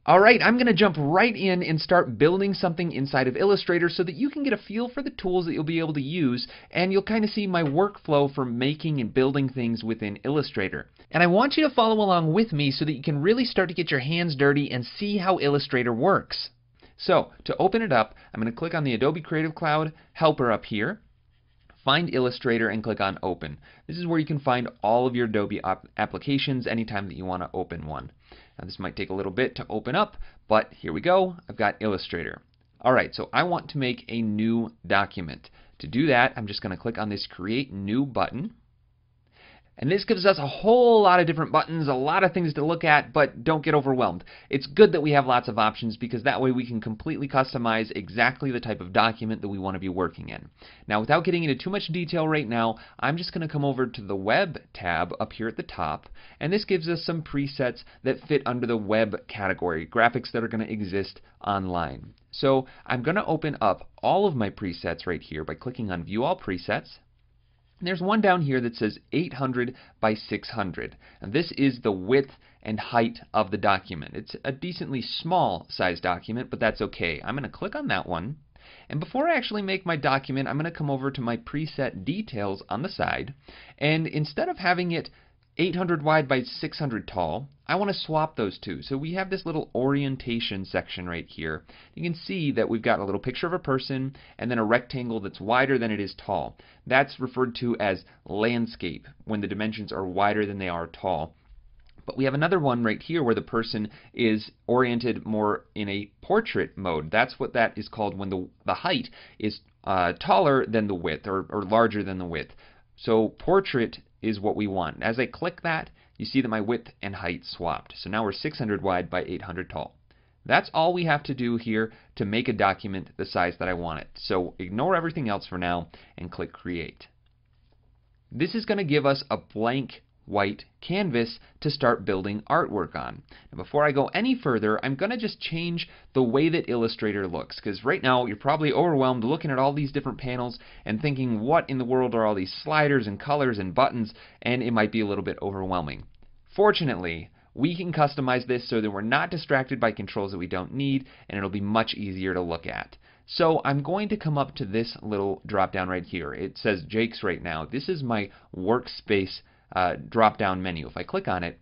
Alright, I'm going to jump right in and start building something inside of Illustrator so that you can get a feel for the tools that you'll be able to use, and you'll kind of see my workflow for making and building things within Illustrator. And I want you to follow along with me so that you can really start to get your hands dirty and see how Illustrator works. So, to open it up, I'm going to click on the Adobe Creative Cloud helper up here, find Illustrator and click on Open. This is where you can find all of your Adobe applications anytime that you want to open one. Now this might take a little bit to open up, but here we go. I've got Illustrator. Alright, so I want to make a new document. To do that, I'm just going to click on this Create New button. And this gives us a whole lot of different buttons, a lot of things to look at, but don't get overwhelmed. It's good that we have lots of options because that way we can completely customize exactly the type of document that we want to be working in. Now, without getting into too much detail right now, I'm just going to come over to the Web tab up here at the top, and this gives us some presets that fit under the Web category, graphics that are going to exist online. So I'm going to open up all of my presets right here by clicking on View All Presets. There's one down here that says 800 by 600, and this is the width and height of the document. It's a decently small size document, but that's okay. I'm going to click on that one, and before I actually make my document, I'm going to come over to my preset details on the side, and instead of having it 800 wide by 600 tall, I want to swap those two. So we have this little orientation section right here. You can see that we've got a little picture of a person and then a rectangle that's wider than it is tall. That's referred to as landscape when the dimensions are wider than they are tall. But we have another one right here where the person is oriented more in a portrait mode. That's what that is called when the height is taller than the width or larger than the width. So portrait is what we want. As I click that, you see that my width and height swapped. So now we're 600 wide by 800 tall. That's all we have to do here to make a document the size that I want it. So ignore everything else for now and click Create. This is going to give us a blank white canvas to start building artwork on. Now, before I go any further, I'm going to just change the way that Illustrator looks, because right now you're probably overwhelmed looking at all these different panels and thinking, what in the world are all these sliders and colors and buttons, and it might be a little bit overwhelming. Fortunately, we can customize this so that we're not distracted by controls that we don't need, and it'll be much easier to look at. So I'm going to come up to this little drop down right here. It says Jake's right now. This is my workspace drop-down menu. If I click on it,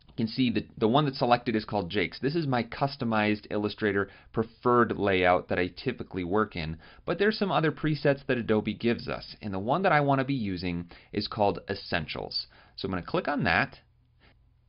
you can see that the one that's selected is called Jake's. This is my customized Illustrator preferred layout that I typically work in, but there's some other presets that Adobe gives us, and the one that I want to be using is called Essentials. So I'm going to click on that,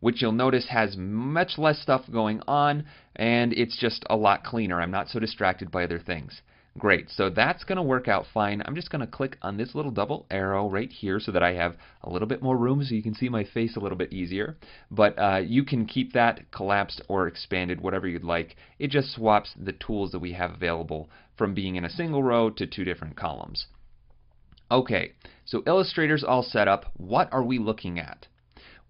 which you'll notice has much less stuff going on, and it's just a lot cleaner. I'm not so distracted by other things. Great, so that's going to work out fine. I'm just going to click on this little double arrow right here so that I have a little bit more room so you can see my face a little bit easier. But you can keep that collapsed or expanded, whatever you'd like. It just swaps the tools that we have available from being in a single row to two different columns. Okay, so Illustrator's all set up. What are we looking at?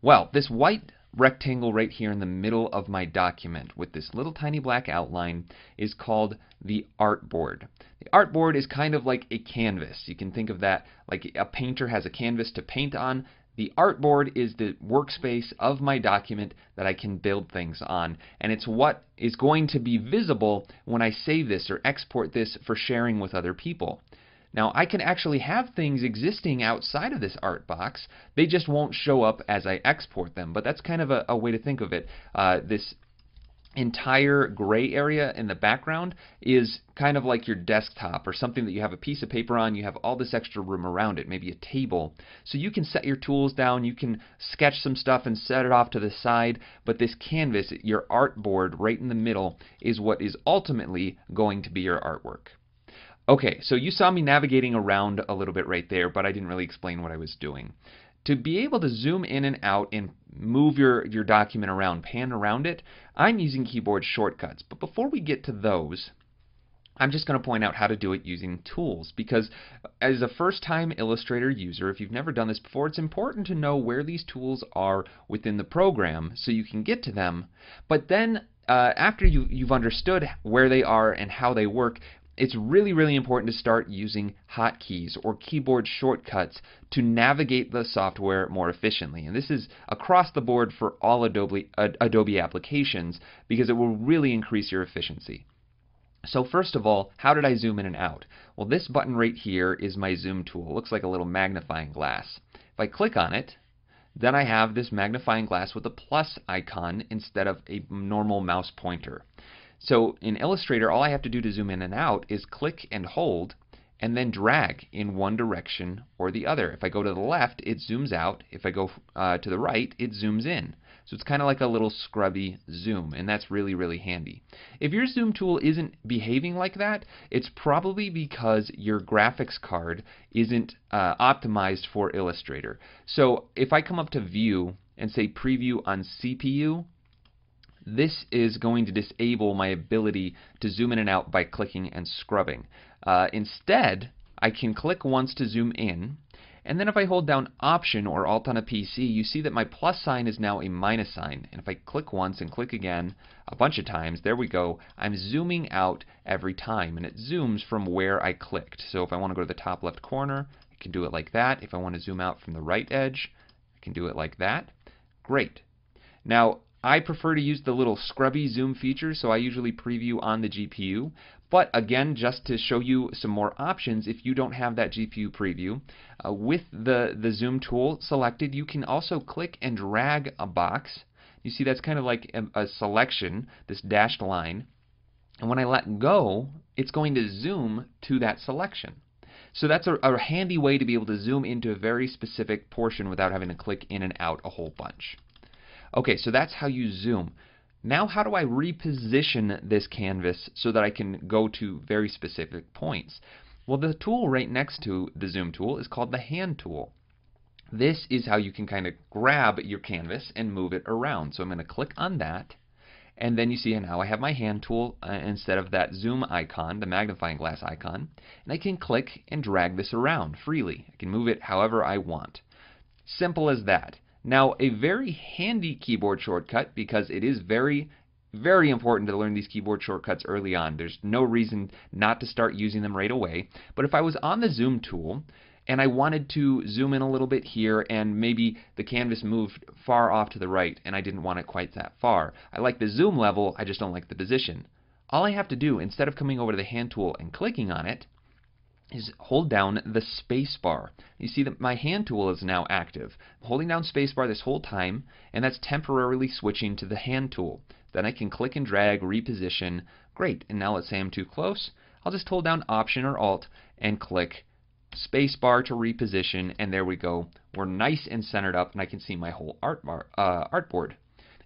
Well, this white rectangle right here in the middle of my document with this little tiny black outline is called the artboard. The artboard is kind of like a canvas. You can think of that like a painter has a canvas to paint on. The artboard is the workspace of my document that I can build things on, and it's what is going to be visible when I save this or export this for sharing with other people. Now, I can actually have things existing outside of this art box. They just won't show up as I export them, but that's kind of a way to think of it. This entire gray area in the background is kind of like your desktop or something that you have a piece of paper on. You have all this extra room around it, maybe a table. So you can set your tools down, you can sketch some stuff and set it off to the side, but this canvas, your artboard right in the middle, is what is ultimately going to be your artwork. Okay, so you saw me navigating around a little bit right there, but I didn't really explain what I was doing. To be able to zoom in and out and move your document around, pan around it, I'm using keyboard shortcuts. But before we get to those, I'm just going to point out how to do it using tools, because as a first-time Illustrator user, if you've never done this before, it's important to know where these tools are within the program so you can get to them. But then after you've understood where they are and how they work, it's really, really important to start using hotkeys or keyboard shortcuts to navigate the software more efficiently. And this is across the board for all Adobe applications, because it will really increase your efficiency. So first of all, how did I zoom in and out? Well, this button right here is my zoom tool. It looks like a little magnifying glass. If I click on it, then I have this magnifying glass with a plus icon instead of a normal mouse pointer. So in Illustrator, all I have to do to zoom in and out is click and hold, and then drag in one direction or the other. If I go to the left, it zooms out. If I go to the right, it zooms in. So it's kind of like a little scrubby zoom, and that's really, really handy. If your zoom tool isn't behaving like that, it's probably because your graphics card isn't optimized for Illustrator. So if I come up to View and say Preview on CPU, this is going to disable my ability to zoom in and out by clicking and scrubbing. Instead, I can click once to zoom in, and then if I hold down Option or Alt on a PC, you see that my plus sign is now a minus sign. And if I click once and click again a bunch of times, there we go, I'm zooming out every time, and it zooms from where I clicked. So if I want to go to the top left corner, I can do it like that. If I want to zoom out from the right edge, I can do it like that. Great. Now, I prefer to use the little scrubby zoom feature, so I usually preview on the GPU. But again, just to show you some more options, if you don't have that GPU preview, with the zoom tool selected, you can also click and drag a box. You see that's kind of like a selection, this dashed line. And when I let go, it's going to zoom to that selection. So that's a handy way to be able to zoom into a very specific portion without having to click in and out a whole bunch. Okay, so that's how you zoom. Now how do I reposition this canvas so that I can go to very specific points? Well, the tool right next to the zoom tool is called the hand tool. This is how you can kind of grab your canvas and move it around. So I'm going to click on that, and then you see now I have my hand tool instead of that zoom icon, the magnifying glass icon, and I can click and drag this around freely. I can move it however I want. Simple as that. Now, a very handy keyboard shortcut, because it is very, very important to learn these keyboard shortcuts early on. There's no reason not to start using them right away. But if I was on the zoom tool and I wanted to zoom in a little bit here, and maybe the canvas moved far off to the right and I didn't want it quite that far. I like the zoom level, I just don't like the position. All I have to do, instead of coming over to the hand tool and clicking on it, is hold down the space bar. You see that my hand tool is now active. I'm holding down space bar this whole time, and that's temporarily switching to the hand tool. Then I can click and drag, reposition. Great. And now let's say I'm too close. I'll just hold down Option or Alt and click space bar to reposition, and there we go. We're nice and centered up, and I can see my whole artboard.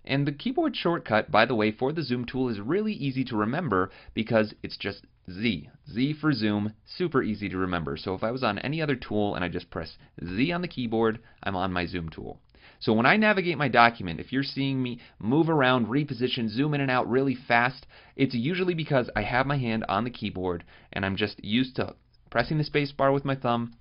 And the keyboard shortcut, by the way, for the zoom tool is really easy to remember because it's just Z. Z for zoom, super easy to remember. So if I was on any other tool and I just press Z on the keyboard, I'm on my zoom tool. So when I navigate my document, if you're seeing me move around, reposition, zoom in and out really fast, it's usually because I have my hand on the keyboard and I'm just used to pressing the space bar with my thumb,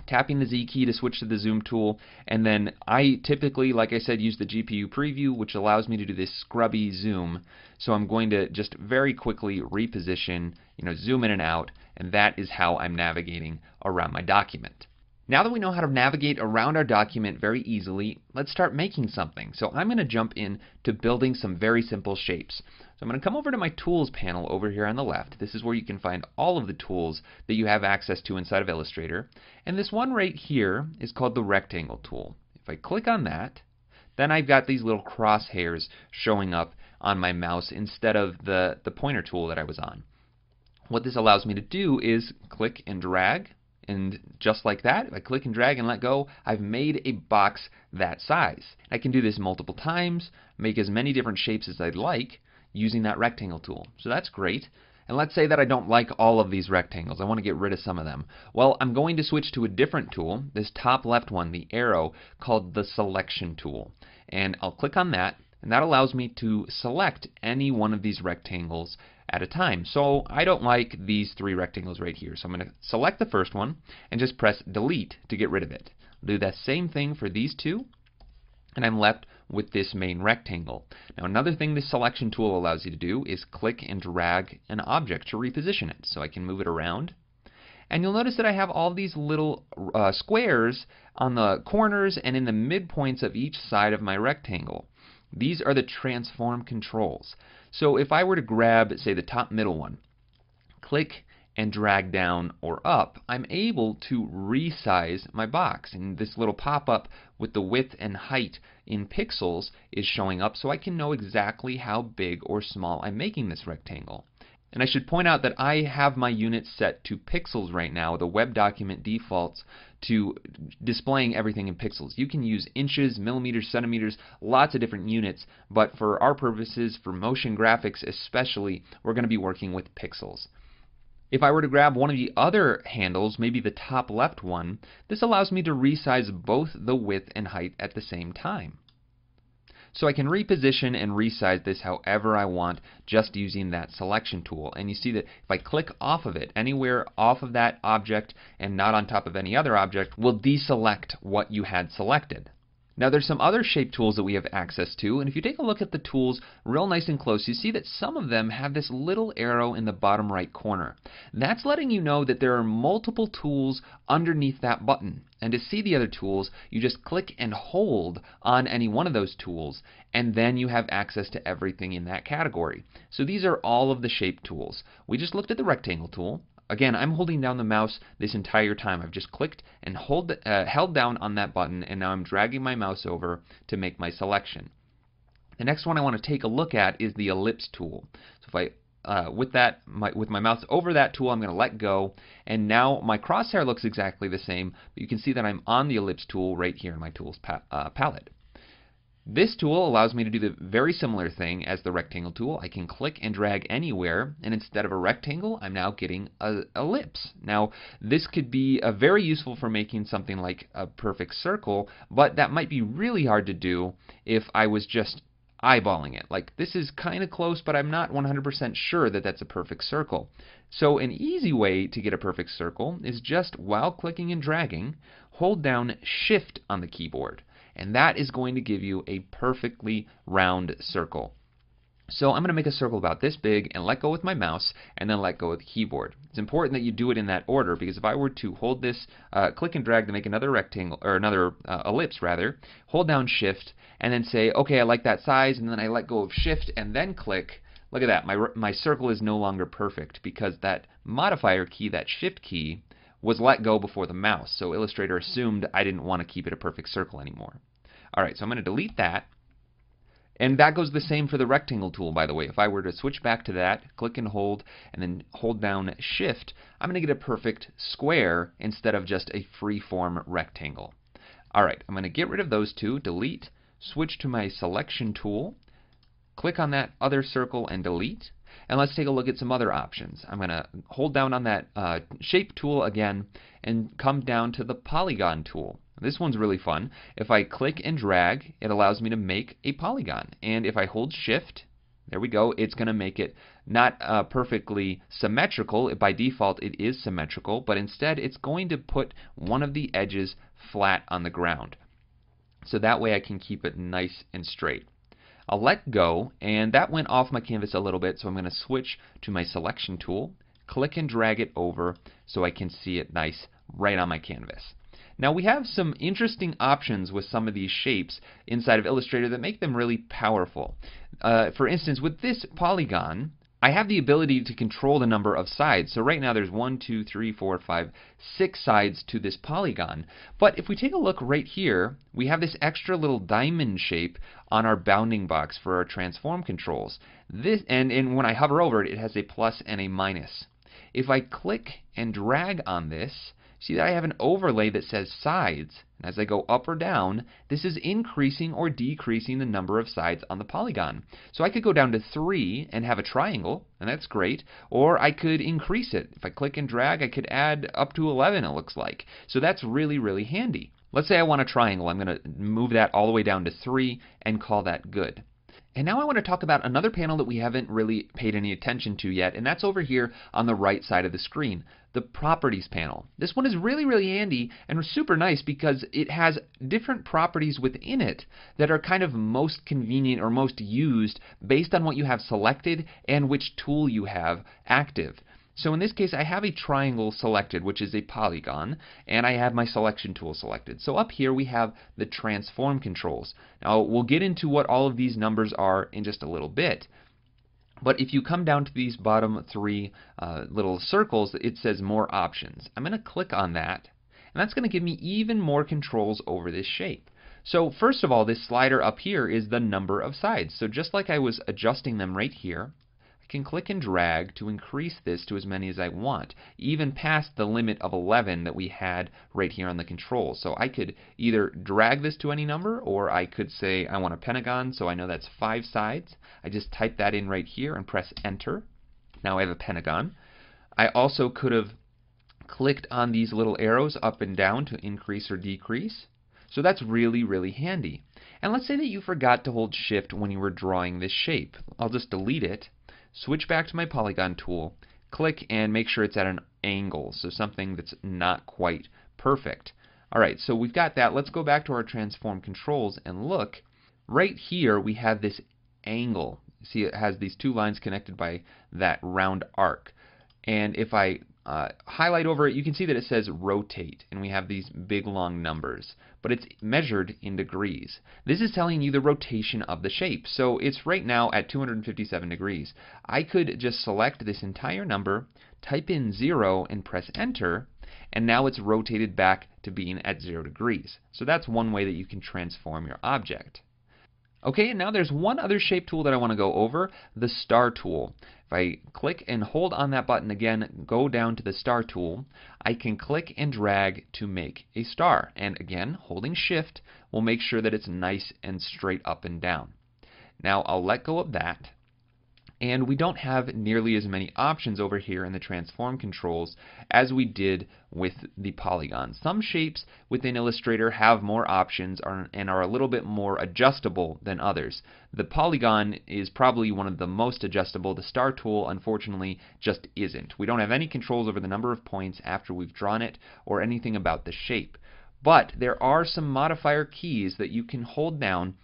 tapping the Z key to switch to the zoom tool, and then I typically, like I said, use the GPU preview, which allows me to do this scrubby zoom. So I'm going to just very quickly reposition, zoom in and out, and that is how I'm navigating around my document. Now that we know how to navigate around our document very easily, let's start making something. So I'm going to jump in to building some very simple shapes. So I'm going to come over to my Tools panel over here on the left. This is where you can find all of the tools that you have access to inside of Illustrator. And this one right here is called the Rectangle tool. If I click on that, then I've got these little crosshairs showing up on my mouse instead of the pointer tool that I was on. What this allows me to do is click and drag. And just like that, if I click and drag and let go, I've made a box that size. I can do this multiple times, make as many different shapes as I'd like using that rectangle tool. So that's great. And let's say that I don't like all of these rectangles. I want to get rid of some of them. Well, I'm going to switch to a different tool, this top left one, the arrow, called the Selection tool. And I'll click on that, and that allows me to select any one of these rectangles at a time. So I don't like these 3 rectangles right here. So I'm going to select the first one and just press delete to get rid of it. Do that same thing for these 2, and I'm left with this main rectangle. Now another thing this selection tool allows you to do is click and drag an object to reposition it. So I can move it around. And you'll notice that I have all these little squares on the corners and in the midpoints of each side of my rectangle. These are the transform controls. So if I were to grab, say, the top middle one, click and drag down or up, I'm able to resize my box. And this little pop-up with the width and height in pixels is showing up, so I can know exactly how big or small I'm making this rectangle. And I should point out that I have my units set to pixels right now. The web document defaults to displaying everything in pixels. You can use inches, millimeters, centimeters, lots of different units, but for our purposes, for motion graphics especially, we're going to be working with pixels. If I were to grab one of the other handles, maybe the top left one, this allows me to resize both the width and height at the same time. So I can reposition and resize this however I want just using that selection tool. And you see that if I click off of it, anywhere off of that object and not on top of any other object, will deselect what you had selected. Now there's some other shape tools that we have access to, and if you take a look at the tools real nice and close, you see that some of them have this little arrow in the bottom right corner. That's letting you know that there are multiple tools underneath that button. And to see the other tools, you just click and hold on any one of those tools, and then you have access to everything in that category. So these are all of the shape tools. We just looked at the rectangle tool. Again, I'm holding down the mouse this entire time. I've just clicked and held down on that button, and now I'm dragging my mouse over to make my selection. The next one I want to take a look at is the ellipse tool. So if I with my mouse over that tool, I'm going to let go, and now my crosshair looks exactly the same, but you can see that I'm on the ellipse tool right here in my tools palette. This tool allows me to do the very similar thing as the rectangle tool. I can click and drag anywhere, and instead of a rectangle, I'm now getting an ellipse. Now, this could be very useful for making something like a perfect circle, but that might be really hard to do if I was just eyeballing it. Like, this is kind of close, but I'm not 100% sure that that's a perfect circle. So an easy way to get a perfect circle is just, while clicking and dragging, hold down Shift on the keyboard. And that is going to give you a perfectly round circle. So I'm going to make a circle about this big and let go with my mouse and then let go with the keyboard. It's important that you do it in that order, because if I were to hold this, click and drag to make another rectangle, or another ellipse rather, hold down Shift and then say, okay, I like that size, and then I let go of Shift and then click, look at that, my circle is no longer perfect because that modifier key, that Shift key, was let go before the mouse. So Illustrator assumed I didn't want to keep it a perfect circle anymore. Alright, so I'm going to delete that. And that goes the same for the rectangle tool, by the way. If I were to switch back to that, click and hold, and then hold down Shift, I'm going to get a perfect square instead of just a free-form rectangle. Alright, I'm going to get rid of those two, delete, switch to my selection tool, click on that other circle and delete. And let's take a look at some other options. I'm going to hold down on that shape tool again and come down to the polygon tool. This one's really fun. If I click and drag, it allows me to make a polygon. And if I hold Shift, there we go, it's going to make it not perfectly symmetrical. By default, it is symmetrical, but instead it's going to put one of the edges flat on the ground. So that way I can keep it nice and straight. I'll let go, and that went off my canvas a little bit, so I'm going to switch to my selection tool, click and drag it over so I can see it nice right on my canvas. Now we have some interesting options with some of these shapes inside of Illustrator that make them really powerful. For instance, with this polygon, I have the ability to control the number of sides. So right now there's 1, 2, 3, 4, 5, 6 sides to this polygon. But if we take a look right here, we have this extra little diamond shape on our bounding box for our transform controls. And when I hover over it, it has a plus and a minus. If I click and drag on this, see that I have an overlay that says sides. And as I go up or down, this is increasing or decreasing the number of sides on the polygon. So I could go down to 3 and have a triangle, and that's great. Or I could increase it. If I click and drag, I could add up to 11, it looks like. So that's really, really handy. Let's say I want a triangle. I'm going to move that all the way down to 3 and call that good. And now I want to talk about another panel that we haven't really paid any attention to yet, and that's over here on the right side of the screen, the Properties panel. This one is really handy and super nice because it has different properties within it that are kind of most convenient or most used based on what you have selected and which tool you have active. So in this case, I have a triangle selected, which is a polygon, and I have my selection tool selected. So up here we have the transform controls. Now we'll get into what all of these numbers are in just a little bit. But if you come down to these bottom three little circles, it says more options. I'm going to click on that, and that's going to give me even more controls over this shape. So first of all, this slider up here is the number of sides. So just like I was adjusting them right here, can click and drag to increase this to as many as I want, even past the limit of 11 that we had right here on the controls. So I could either drag this to any number, or I could say I want a pentagon, so I know that's 5 sides. I just type that in right here and press enter. Now I have a pentagon. I also could have clicked on these little arrows up and down to increase or decrease. So that's really handy. And let's say that you forgot to hold shift when you were drawing this shape. I'll just delete it. Switch back to my polygon tool, click and make sure it's at an angle, so something that's not quite perfect. Alright, so we've got that. Let's go back to our transform controls and look. Right here we have this angle. See, it has these two lines connected by that round arc. And if I highlight over it, you can see that it says rotate, and we have these big long numbers, but it's measured in degrees. This is telling you the rotation of the shape, so it's right now at 257 degrees. I could just select this entire number, type in 0 and press enter, and now it's rotated back to being at 0 degrees. So that's one way that you can transform your object. Okay, and now there's one other shape tool that I want to go over, the star tool. If I click and hold on that button again, go down to the star tool, I can click and drag to make a star. And again, holding shift will make sure that it's nice and straight up and down. Now I'll let go of that. And we don't have nearly as many options over here in the transform controls as we did with the polygon. Some shapes within Illustrator have more options and are a little bit more adjustable than others. The polygon is probably one of the most adjustable. The star tool, unfortunately, just isn't. We don't have any controls over the number of points after we've drawn it or anything about the shape. But there are some modifier keys that you can hold down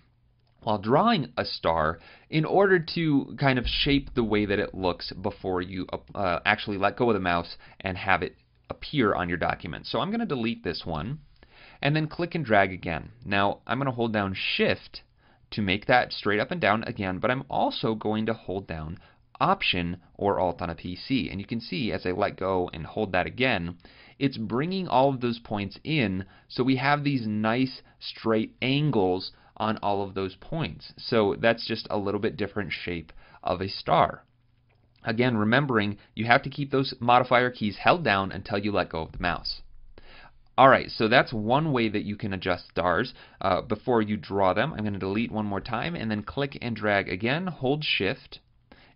while drawing a star in order to kind of shape the way that it looks before you actually let go of the mouse and have it appear on your document. So I'm going to delete this one and then click and drag again. Now I'm going to hold down shift to make that straight up and down again, but I'm also going to hold down Option or Alt on a PC. And you can see as I let go and hold that again, it's bringing all of those points in, so we have these nice straight angles on all of those points. So that's just a little bit different shape of a star. Again, remembering you have to keep those modifier keys held down until you let go of the mouse. Alright, so that's one way that you can adjust stars before you draw them. I'm going to delete one more time and then click and drag again, hold shift.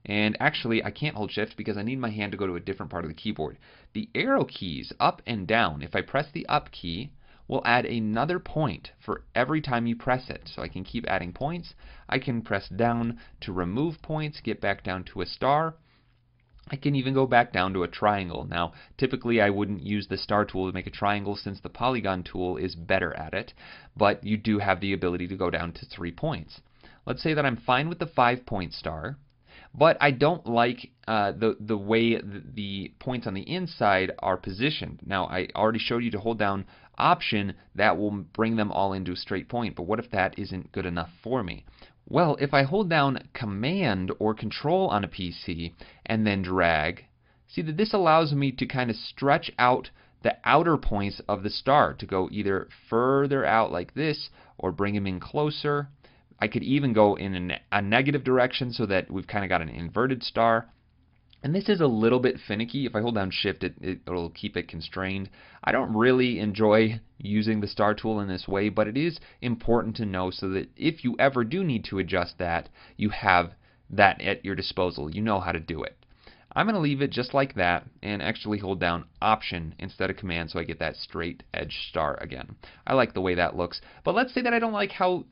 And actually I can't hold shift because I need my hand to go to a different part of the keyboard. The arrow keys up and down, if I press the up key, will add another point for every time you press it. So I can keep adding points. I can press down to remove points, get back down to a star. I can even go back down to a triangle. Now, typically I wouldn't use the star tool to make a triangle since the polygon tool is better at it, but you do have the ability to go down to 3 points. Let's say that I'm fine with the 5-point star, but I don't like the way the points on the inside are positioned. Now, I already showed you to hold down Option. That will bring them all into a straight point, but what if that isn't good enough for me? Well, if I hold down Command or Control on a PC and then drag, see that this allows me to kind of stretch out the outer points of the star to go either further out like this or bring them in closer. I could even go in a negative direction so that we've kind of got an inverted star. And this is a little bit finicky. If I hold down shift, it'll keep it constrained. I don't really enjoy using the star tool in this way, but it is important to know so that if you ever do need to adjust that, you have that at your disposal. You know how to do it. I'm going to leave it just like that and actually hold down Option instead of Command so I get that straight edge star again. I like the way that looks, but let's say that I don't like how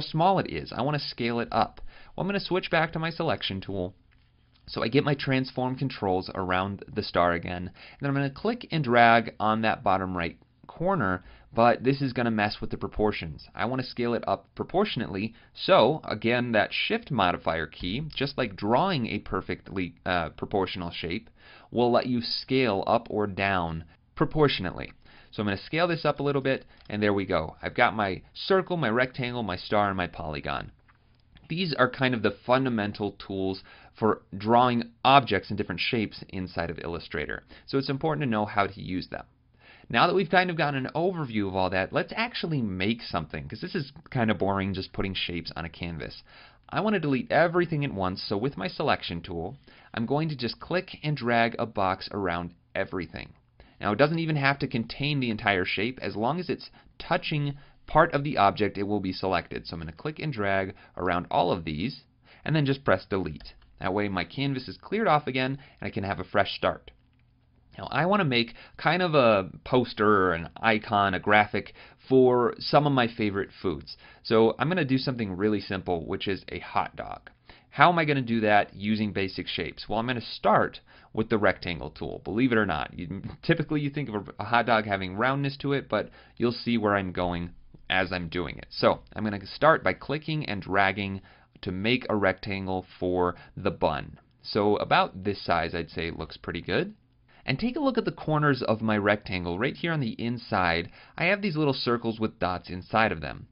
small it is. I want to scale it up. Well, I'm going to switch back to my selection tool. So I get my transform controls around the star again, and then I'm going to click and drag on that bottom right corner, but this is going to mess with the proportions. I want to scale it up proportionately, so again, that shift modifier key, just like drawing a perfectly proportional shape, will let you scale up or down proportionately. So I'm going to scale this up a little bit, and there we go. I've got my circle, my rectangle, my star, and my polygon. These are kind of the fundamental tools for drawing objects in different shapes inside of Illustrator. So it's important to know how to use them. Now that we've kind of gotten an overview of all that, let's actually make something, because this is kind of boring just putting shapes on a canvas. I want to delete everything at once, so with my selection tool, I'm going to just click and drag a box around everything. Now it doesn't even have to contain the entire shape. As long as it's touching part of the object, it will be selected. So I'm going to click and drag around all of these, and then just press delete. That way my canvas is cleared off again, and I can have a fresh start. Now I want to make kind of a poster or an icon, a graphic for some of my favorite foods. So I'm going to do something really simple, which is a hot dog. How am I going to do that using basic shapes? Well, I'm going to start with the rectangle tool. Believe it or not, typically you think of a hot dog having roundness to it, but you'll see where I'm going as I'm doing it. So I'm going to start by clicking and dragging to make a rectangle for the bun. So about this size, I'd say it looks pretty good. And take a look at the corners of my rectangle. Right here on the inside, I have these little circles with dots inside of them.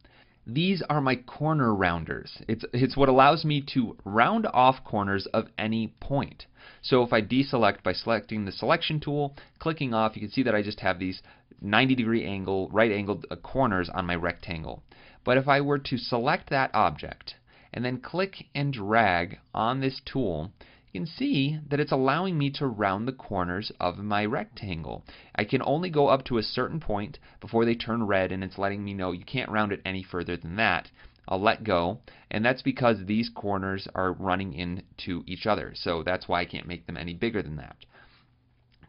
These are my corner rounders. It's what allows me to round off corners of any point. So if I deselect by selecting the selection tool, clicking off, you can see that I just have these 90-degree angle, right-angled corners on my rectangle. But if I were to select that object and then click and drag on this tool, you can see that it's allowing me to round the corners of my rectangle. I can only go up to a certain point before they turn red, and it's letting me know you can't round it any further than that. I'll let go, and that's because these corners are running into each other. So that's why I can't make them any bigger than that.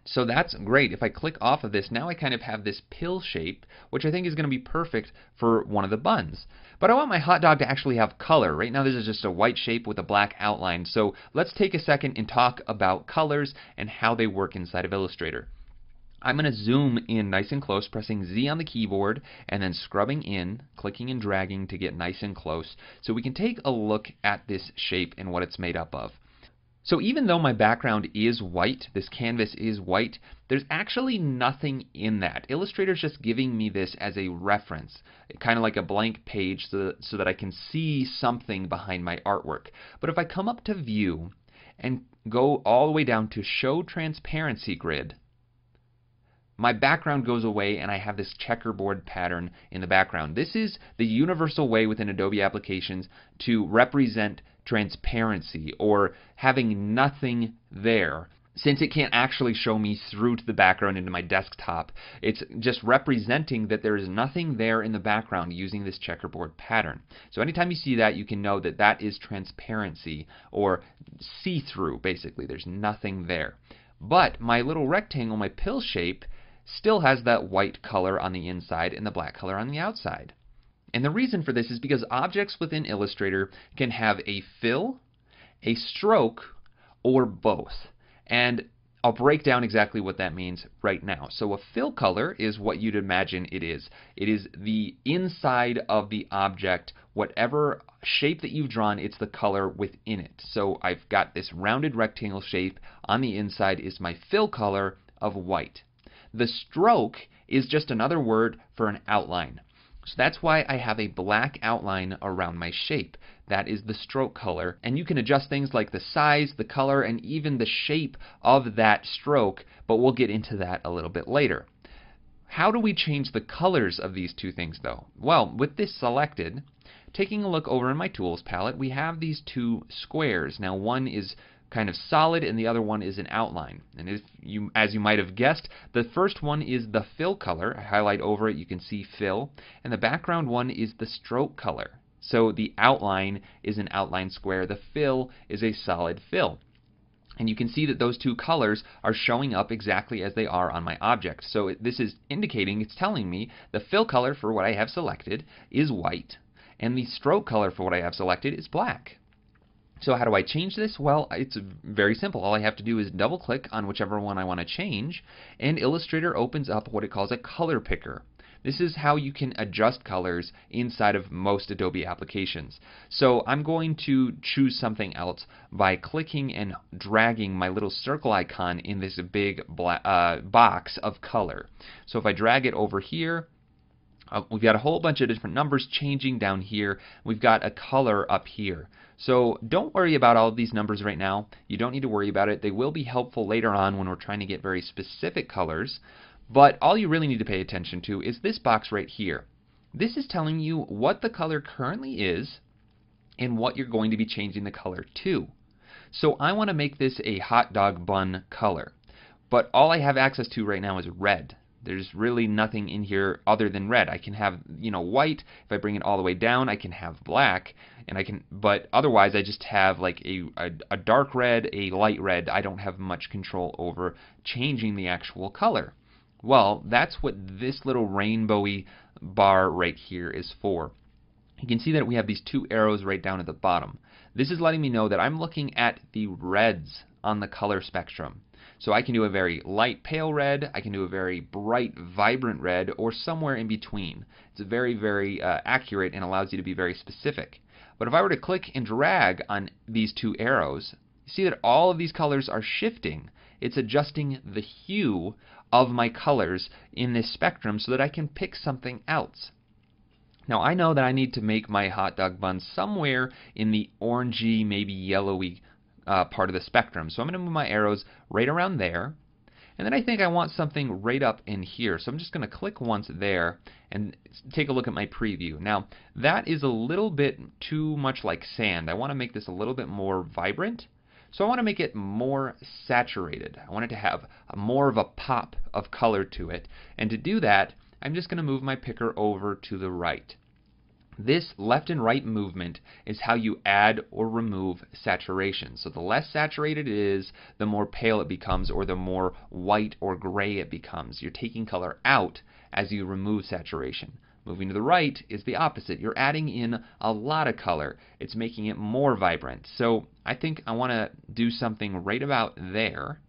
So that's great. If I click off of this, now I kind of have this pill shape, which I think is going to be perfect for one of the buns. But I want my hot dog to actually have color. Right now this is just a white shape with a black outline. So let's take a second and talk about colors and how they work inside of Illustrator. I'm going to zoom in nice and close, pressing Z on the keyboard, and then scrubbing in, clicking and dragging to get nice and close, so we can take a look at this shape and what it's made up of. So even though my background is white, this canvas is white, there's actually nothing in that. Illustrator's just giving me this as a reference, kind of like a blank page so that I can see something behind my artwork. But if I come up to View and go all the way down to Show Transparency Grid, my background goes away and I have this checkerboard pattern in the background. This is the universal way within Adobe applications to represent transparency, or having nothing there. Since it can't actually show me through to the background into my desktop, it's just representing that there is nothing there in the background using this checkerboard pattern. So anytime you see that, you can know that that is transparency, or see-through, basically. There's nothing there. But my little rectangle, my pill shape, still has that white color on the inside and the black color on the outside. And the reason for this is because objects within Illustrator can have a fill, a stroke, or both. And I'll break down exactly what that means right now. So a fill color is what you'd imagine it is. It is the inside of the object, whatever shape that you've drawn, it's the color within it. So I've got this rounded rectangle shape. On the inside is my fill color of white. The stroke is just another word for an outline. So that's why I have a black outline around my shape. That is the stroke color. And you can adjust things like the size, the color, and even the shape of that stroke, but we'll get into that a little bit later. How do we change the colors of these two things though? Well, with this selected, taking a look over in my tools palette, we have these two squares. Now one is kind of solid and the other one is an outline. And as you might have guessed, the first one is the fill color. I highlight over it, you can see fill. And the background one is the stroke color. So the outline is an outline square. The fill is a solid fill. And you can see that those two colors are showing up exactly as they are on my object. So this is indicating, it's telling me the fill color for what I have selected is white, and the stroke color for what I have selected is black. So how do I change this? Well, it's very simple. All I have to do is double click on whichever one I want to change, and Illustrator opens up what it calls a color picker. This is how you can adjust colors inside of most Adobe applications. So I'm going to choose something else by clicking and dragging my little circle icon in this big box of color. So if I drag it over here, we've got a whole bunch of different numbers changing down here. We've got a color up here. So don't worry about all of these numbers right now. You don't need to worry about it. They will be helpful later on when we're trying to get very specific colors. But all you really need to pay attention to is this box right here. This is telling you what the color currently is and what you're going to be changing the color to. So I want to make this a hot dog bun color. But all I have access to right now is red. There's really nothing in here other than red. I can have, white. If I bring it all the way down, I can have black, but otherwise I just have like a dark red, a light red. I don't have much control over changing the actual color. Well, that's what this little rainbowy bar right here is for. You can see that we have these two arrows right down at the bottom. This is letting me know that I'm looking at the reds on the color spectrum. So I can do a very light pale red, I can do a very bright vibrant red, or somewhere in between. It's very, very accurate and allows you to be very specific. But if I were to click and drag on these two arrows, you see that all of these colors are shifting. It's adjusting the hue of my colors in this spectrum so that I can pick something else. Now I know that I need to make my hot dog bun somewhere in the orangey, maybe yellowy part of the spectrum. So I'm going to move my arrows right around there. And then I think I want something right up in here. So I'm just going to click once there and take a look at my preview. Now that is a little bit too much like sand. I want to make this a little bit more vibrant. So I want to make it more saturated. I want it to have more of a pop of color to it. And to do that, I'm just going to move my picker over to the right. This left and right movement is how you add or remove saturation. So the less saturated it is, the more pale it becomes, or the more white or gray it becomes. You're taking color out as you remove saturation. Moving to the right is the opposite. You're adding in a lot of color. It's making it more vibrant. So I think I want to do something right about there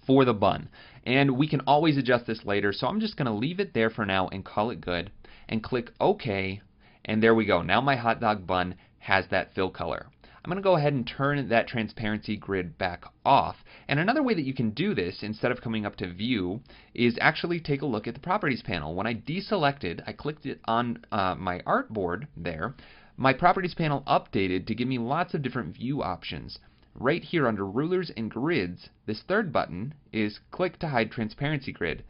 for the bun. And we can always adjust this later, so I'm just going to leave it there for now and call it good, and click OK, and there we go. Now my hot dog bun has that fill color. I'm going to go ahead and turn that transparency grid back off. And another way that you can do this, instead of coming up to View, is actually take a look at the Properties panel. When I deselected, I clicked it on my artboard there, my Properties panel updated to give me lots of different view options. Right here under Rulers and Grids, this third button is Click to Hide Transparency Grid.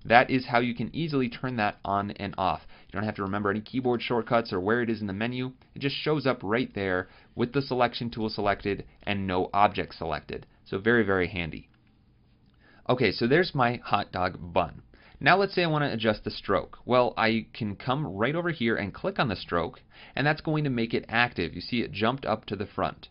That is how you can easily turn that on and off. You don't have to remember any keyboard shortcuts or where it is in the menu. It just shows up right there with the selection tool selected and no object selected. So very, very handy. Okay, so there's my hot dog bun. Now let's say I want to adjust the stroke. Well, I can come right over here and click on the stroke, and that's going to make it active. You see it jumped up to the front.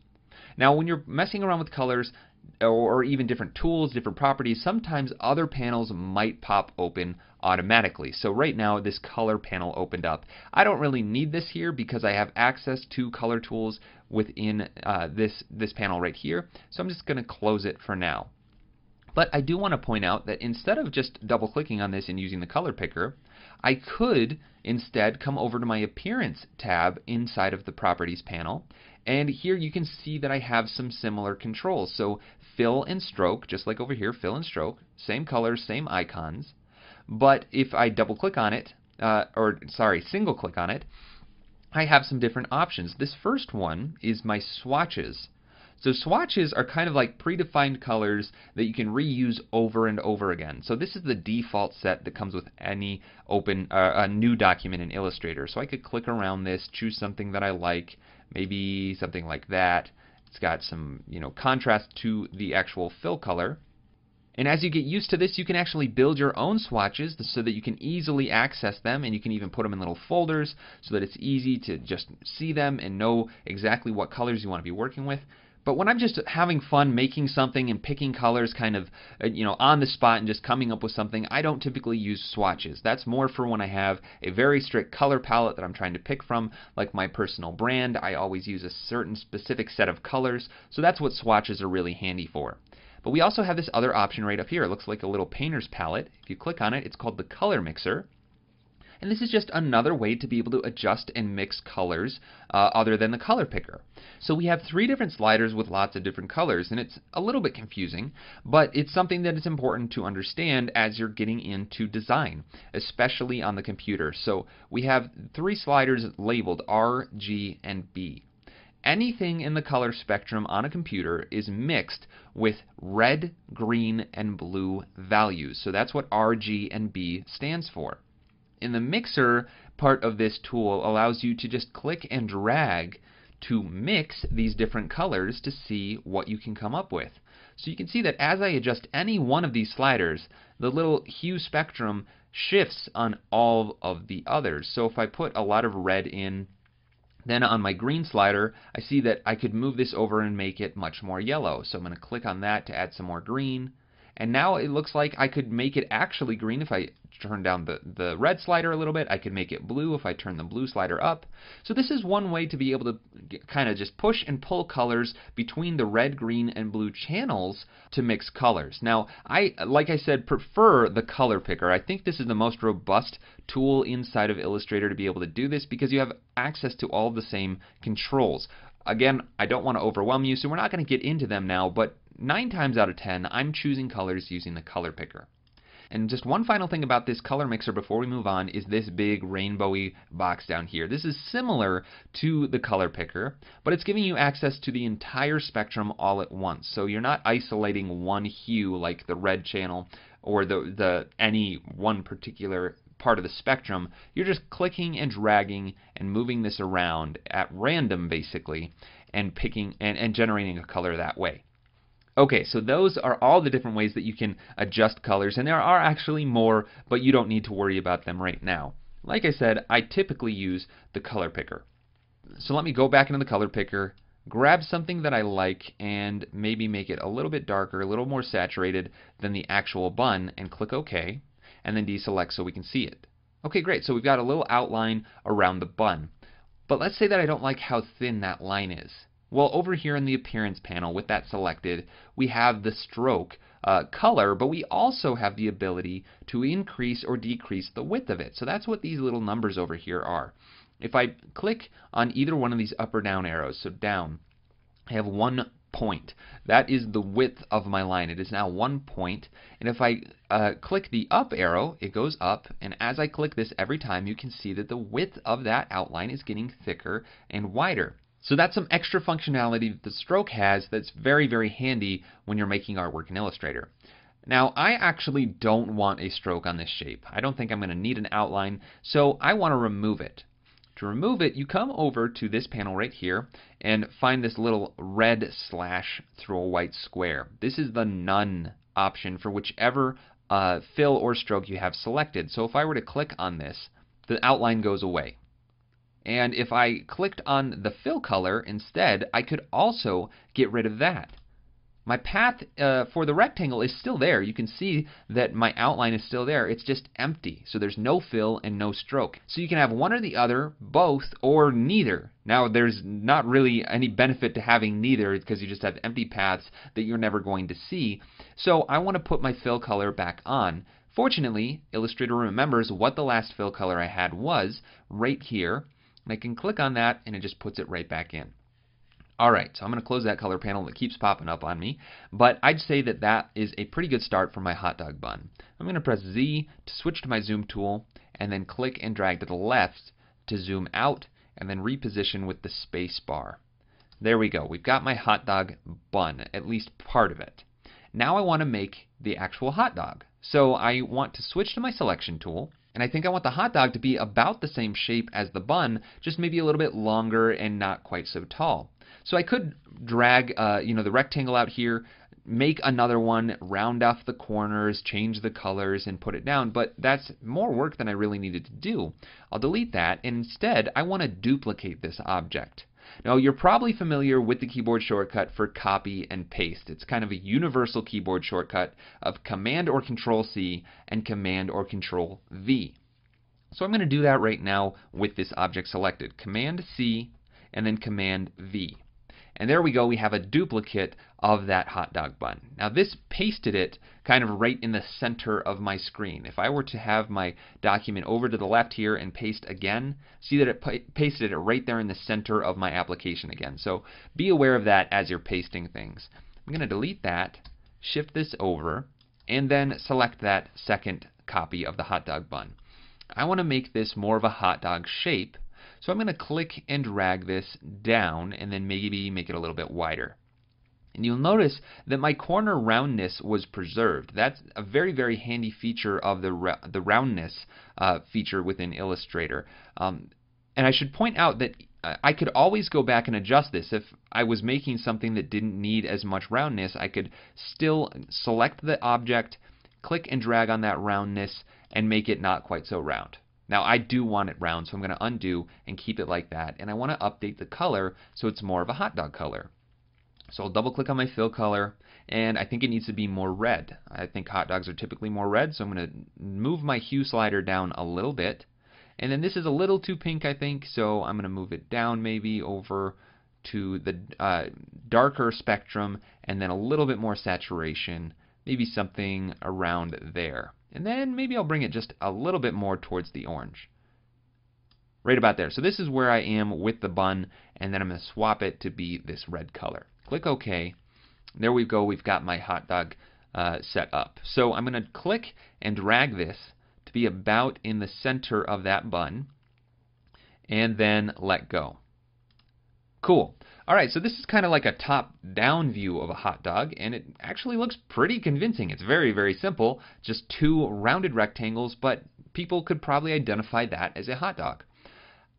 Now when you're messing around with colors, or even different tools, different properties, sometimes other panels might pop open automatically. So right now this color panel opened up. I don't really need this here because I have access to color tools within this panel right here. So I'm just going to close it for now. But I do want to point out that instead of just double clicking on this and using the color picker, I could instead come over to my Appearance tab inside of the Properties panel, and here you can see that I have some similar controls. So fill and stroke, just like over here, fill and stroke, same colors, same icons. But if I double click on it, single click on it, I have some different options. This first one is my swatches. So swatches are kind of like predefined colors that you can reuse over and over again. So this is the default set that comes with any a new document in Illustrator. So I could click around this, choose something that I like, maybe something like that. It's got some, contrast to the actual fill color. And as you get used to this, you can actually build your own swatches so that you can easily access them, and you can even put them in little folders so that it's easy to just see them and know exactly what colors you want to be working with. But when I'm just having fun making something and picking colors kind of, on the spot and just coming up with something, I don't typically use swatches. That's more for when I have a very strict color palette that I'm trying to pick from, like my personal brand. I always use a certain specific set of colors, so that's what swatches are really handy for. But we also have this other option right up here. It looks like a little painter's palette. If you click on it, it's called the Color Mixer. And this is just another way to be able to adjust and mix colors other than the color picker. So we have 3 different sliders with lots of different colors, and it's a little bit confusing, but it's something that is important to understand as you're getting into design, especially on the computer. So we have 3 sliders labeled R, G, and B. Anything in the color spectrum on a computer is mixed with red, green, and blue values. So that's what R, G, and B stands for. In the mixer part of this tool allows you to just click and drag to mix these different colors to see what you can come up with. So you can see that as I adjust any one of these sliders, the little hue spectrum shifts on all of the others. So if I put a lot of red in, then on my green slider, I see that I could move this over and make it much more yellow. So I'm going to click on that to add some more green. And now it looks like I could make it actually green if I turn down the red slider a little bit. I could make it blue if I turn the blue slider up. So this is one way to be able to kind of just push and pull colors between the red, green, and blue channels to mix colors. Now, like I said, prefer the color picker. I think this is the most robust tool inside of Illustrator to be able to do this because you have access to all the same controls. Again, I don't want to overwhelm you, so we're not going to get into them now, but 9 times out of 10, I'm choosing colors using the color picker. And just one final thing about this color mixer before we move on is this big rainbowy box down here. This is similar to the color picker, but it's giving you access to the entire spectrum all at once. So you're not isolating one hue like the red channel or any one particular part of the spectrum. You're just clicking and dragging and moving this around at random basically and picking and generating a color that way. Okay, so those are all the different ways that you can adjust colors, and there are actually more, but you don't need to worry about them right now. Like I said, I typically use the color picker. So let me go back into the color picker, grab something that I like, and maybe make it a little bit darker, a little more saturated than the actual bun, and click OK, and then deselect so we can see it. Okay, great, so we've got a little outline around the bun. But let's say that I don't like how thin that line is. Well, over here in the Appearance panel, with that selected, we have the stroke color, but we also have the ability to increase or decrease the width of it. So that's what these little numbers over here are. If I click on either one of these up or down arrows, so down, I have 1 point. That is the width of my line. It is now 1 point. And if I click the up arrow, it goes up. And as I click this every time, you can see that the width of that outline is getting thicker and wider. So that's some extra functionality that the stroke has that's very, very handy when you're making artwork in Illustrator. Now, I actually don't want a stroke on this shape. I don't think I'm going to need an outline, so I want to remove it. To remove it, you come over to this panel right here and find this little red slash through a white square. This is the None option for whichever fill or stroke you have selected. So if I were to click on this, the outline goes away. And if I clicked on the fill color instead, I could also get rid of that. My path for the rectangle is still there. You can see that my outline is still there. It's just empty. So there's no fill and no stroke. So you can have one or the other, both, or neither. Now there's not really any benefit to having neither because you just have empty paths that you're never going to see. So I want to put my fill color back on. Fortunately, Illustrator remembers what the last fill color I had was right here. And I can click on that and it just puts it right back in. Alright, so I'm going to close that color panel that keeps popping up on me, but I'd say that that is a pretty good start for my hot dog bun. I'm going to press Z to switch to my zoom tool, and then click and drag to the left to zoom out, and then reposition with the space bar. There we go, we've got my hot dog bun, at least part of it. Now I want to make the actual hot dog. So I want to switch to my selection tool, and I think I want the hot dog to be about the same shape as the bun, just maybe a little bit longer and not quite so tall. So I could drag the rectangle out here, make another one, round off the corners, change the colors, and put it down, but that's more work than I really needed to do. I'll delete that, and instead I want to duplicate this object. Now, you're probably familiar with the keyboard shortcut for copy and paste. It's kind of a universal keyboard shortcut of Command or Control C and Command or Control V. So I'm going to do that right now with this object selected. Command C and then Command V. And there we go, we have a duplicate of that hot dog bun. Now this pasted it kind of right in the center of my screen. If I were to have my document over to the left here and paste again, see that it pasted it right there in the center of my application again. So be aware of that as you're pasting things. I'm going to delete that, shift this over, and then select that second copy of the hot dog bun. I want to make this more of a hot dog shape. So I'm going to click and drag this down and then maybe make it a little bit wider. And you'll notice that my corner roundness was preserved. That's a very, very handy feature of the roundness feature within Illustrator. And I should point out that I could always go back and adjust this. If I was making something that didn't need as much roundness, I could still select the object, click and drag on that roundness, and make it not quite so round. Now I do want it round, so I'm going to undo and keep it like that. And I want to update the color so it's more of a hot dog color. So I'll double click on my fill color, and I think it needs to be more red. I think hot dogs are typically more red, so I'm going to move my hue slider down a little bit. And then this is a little too pink, I think, so I'm going to move it down maybe over to the darker spectrum, and then a little bit more saturation, maybe something around there. And then maybe I'll bring it just a little bit more towards the orange. Right about there. So this is where I am with the bun, and then I'm going to swap it to be this red color. Click OK. There we go. We've got my hot dog set up. So I'm going to click and drag this to be about in the center of that bun, and then let go. Cool. Alright, so this is kind of like a top-down view of a hot dog, and it actually looks pretty convincing. It's very, very simple, just two rounded rectangles, but people could probably identify that as a hot dog.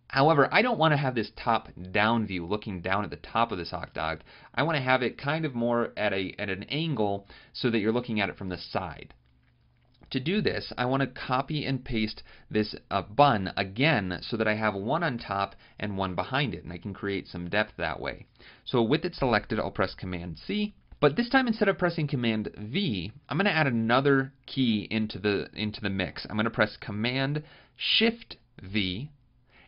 However, I don't want to have this top-down view looking down at the top of this hot dog. I want to have it kind of more at an angle so that you're looking at it from the side. To do this, I want to copy and paste this bun again so that I have one on top and one behind it, and I can create some depth that way. So with it selected, I'll press Command C, but this time instead of pressing Command V, I'm going to add another key into the mix. I'm going to press Command Shift V,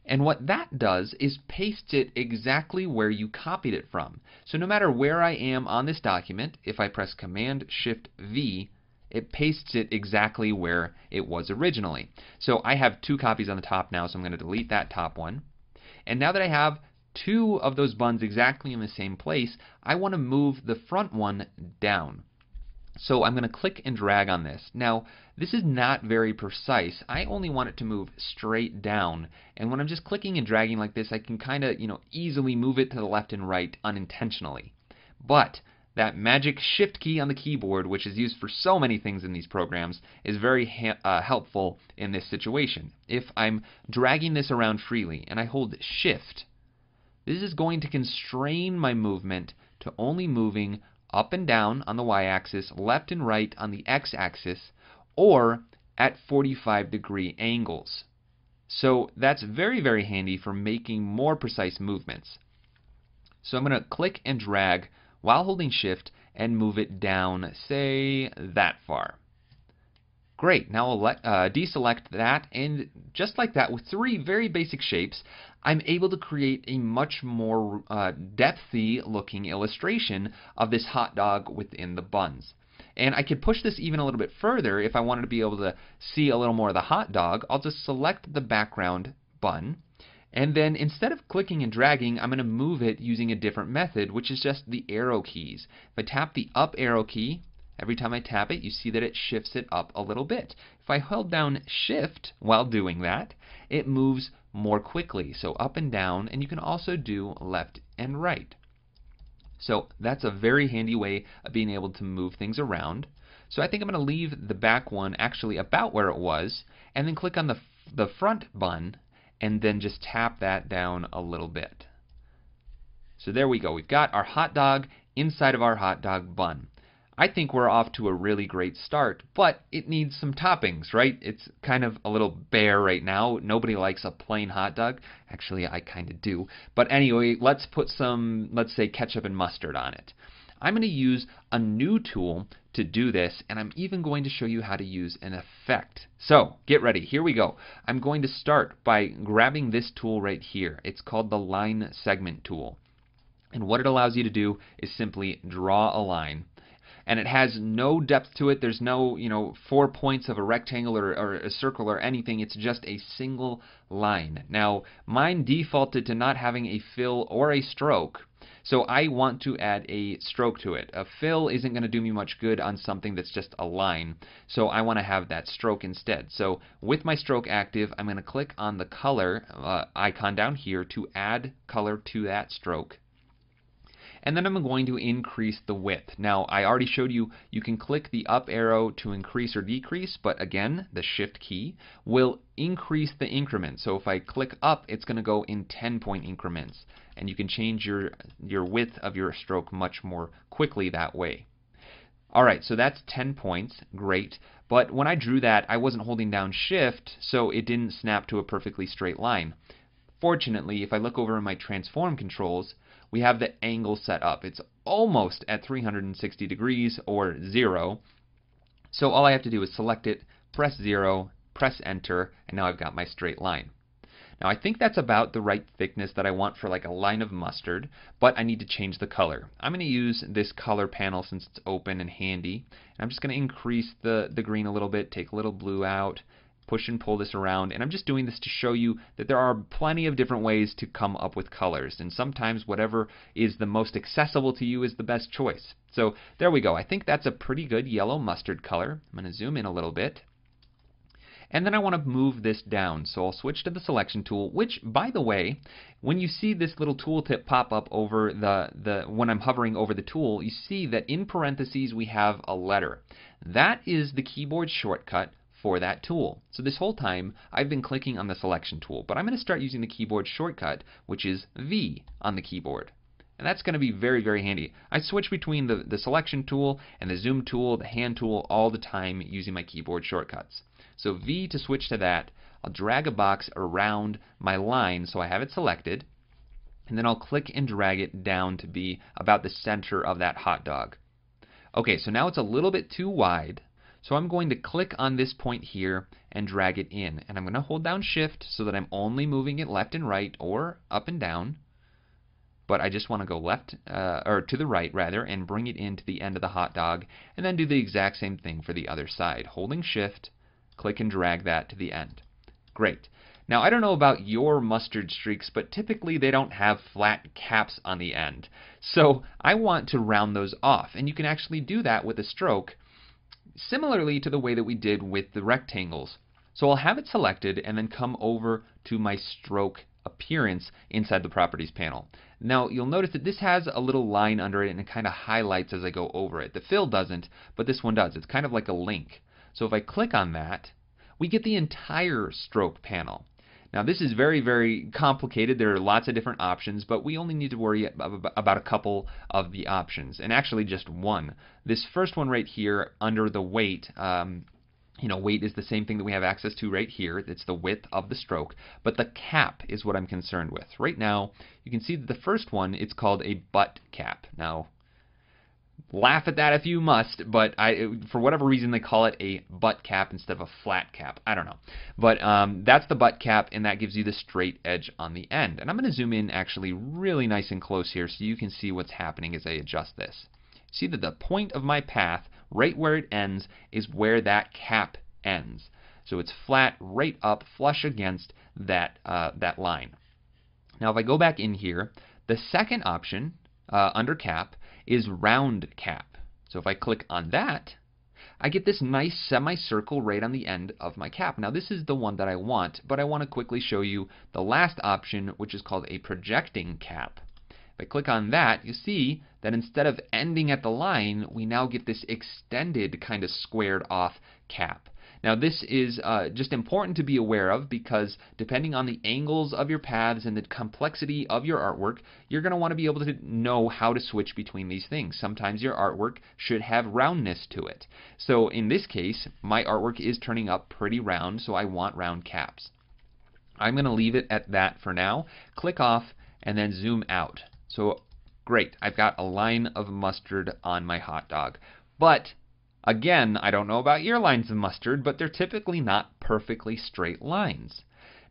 and what that does is paste it exactly where you copied it from. So no matter where I am on this document, if I press Command Shift V, it pastes it exactly where it was originally. So I have two copies on the top now, so I'm going to delete that top one. And now that I have two of those buns exactly in the same place, I want to move the front one down. So I'm going to click and drag on this. Now, this is not very precise. I only want it to move straight down. And when I'm just clicking and dragging like this, I can kind of, easily move it to the left and right unintentionally. But that magic shift key on the keyboard, which is used for so many things in these programs, is very helpful in this situation. If I'm dragging this around freely and I hold shift, this is going to constrain my movement to only moving up and down on the y-axis, left and right on the x-axis, or at 45-degree angles. So that's very, very handy for making more precise movements. So I'm going to click and drag while holding shift and move it down, say, that far. Great, now I'll deselect that, and just like that, with three very basic shapes, I'm able to create a much more depthy looking illustration of this hot dog within the buns. And I could push this even a little bit further if I wanted to be able to see a little more of the hot dog. I'll just select the background bun, and then instead of clicking and dragging, I'm going to move it using a different method, which is just the arrow keys. If I tap the up arrow key, every time I tap it, you see that it shifts it up a little bit. If I held down shift while doing that, it moves more quickly. So up and down, and you can also do left and right. So that's a very handy way of being able to move things around. So I think I'm going to leave the back one actually about where it was, and then click on the front bun, and then just tap that down a little bit. So there we go. We've got our hot dog inside of our hot dog bun. I think we're off to a really great start, but it needs some toppings, right? It's kind of a little bare right now. Nobody likes a plain hot dog. Actually, I kind of do. But anyway, let's put some, let's say, ketchup and mustard on it. I'm going to use a new tool to do this, and I'm even going to show you how to use an effect. So, get ready. Here we go. I'm going to start by grabbing this tool right here. It's called the Line Segment tool. And what it allows you to do is simply draw a line. And it has no depth to it. There's no, 4 points of a rectangle or a circle or anything. It's just a single line. Now, mine defaulted to not having a fill or a stroke, so I want to add a stroke to it. A fill isn't going to do me much good on something that's just a line, so I want to have that stroke instead. So with my stroke active, I'm going to click on the color icon down here to add color to that stroke. And then I'm going to increase the width. Now, I already showed you, you can click the up arrow to increase or decrease, but again, the shift key will increase the increment. So if I click up, it's going to go in 10-point increments. And you can change your width of your stroke much more quickly that way. Alright, so that's 10 points, great. But when I drew that, I wasn't holding down shift, so it didn't snap to a perfectly straight line. Fortunately, if I look over in my transform controls, we have the angle set up. It's almost at 360 degrees or 0. So all I have to do is select it, press 0, press enter, and now I've got my straight line. Now I think that's about the right thickness that I want for like a line of mustard, but I need to change the color. I'm going to use this color panel since it's open and handy. And I'm just going to increase the green a little bit, take a little blue out, push and pull this around, and I'm just doing this to show you that there are plenty of different ways to come up with colors, and sometimes whatever is the most accessible to you is the best choice. So there we go. I think that's a pretty good yellow mustard color. I'm going to zoom in a little bit. And then I want to move this down, so I'll switch to the selection tool, which, by the way, when you see this little tooltip pop up over when I'm hovering over the tool, you see that in parentheses we have a letter. That is the keyboard shortcut for that tool. So this whole time I've been clicking on the selection tool, but I'm going to start using the keyboard shortcut, which is V on the keyboard. And that's going to be very, very handy. I switch between the selection tool and the zoom tool, the hand tool, all the time using my keyboard shortcuts. So V to switch to that, I'll drag a box around my line so I have it selected, and then I'll click and drag it down to be about the center of that hot dog. Okay, so now it's a little bit too wide. So I'm going to click on this point here and drag it in. And I'm going to hold down shift so that I'm only moving it left and right or up and down. But I just want to go left, or to the right rather, and bring it into the end of the hot dog. And then do the exact same thing for the other side. Holding shift, click and drag that to the end. Great. Now I don't know about your mustard streaks, but typically they don't have flat caps on the end. So I want to round those off. And you can actually do that with a stroke, similarly to the way that we did with the rectangles. So I'll have it selected and then come over to my stroke appearance inside the properties panel. Now you'll notice that this has a little line under it and it kind of highlights as I go over it. The fill doesn't, but this one does. It's kind of like a link. So if I click on that, we get the entire stroke panel. Now this is very, very complicated. There are lots of different options, but we only need to worry about a couple of the options, and actually just one. This first one right here under the weight, weight is the same thing that we have access to right here. It's the width of the stroke, but the cap is what I'm concerned with. Right now, you can see that the first one, it's called a butt cap. Now, laugh at that if you must, but for whatever reason they call it a butt cap instead of a flat cap. I don't know. But that's the butt cap, and that gives you the straight edge on the end. And I'm going to zoom in actually really nice and close here so you can see what's happening as I adjust this. See that the point of my path, right where it ends, is where that cap ends. So it's flat right up, flush against that line. Now if I go back in here, the second option under cap is round cap. So if I click on that, I get this nice semicircle right on the end of my cap. Now this is the one that I want, but I want to quickly show you the last option, which is called a projecting cap. If I click on that, you see that instead of ending at the line, we now get this extended kind of squared off cap. Now this is just important to be aware of, because depending on the angles of your paths and the complexity of your artwork, you're going to want to be able to know how to switch between these things. Sometimes your artwork should have roundness to it. So in this case, my artwork is turning up pretty round, so I want round caps. I'm going to leave it at that for now. Click off and then zoom out. So great, I've got a line of mustard on my hot dog. But again, I don't know about your lines of mustard, but they're typically not perfectly straight lines.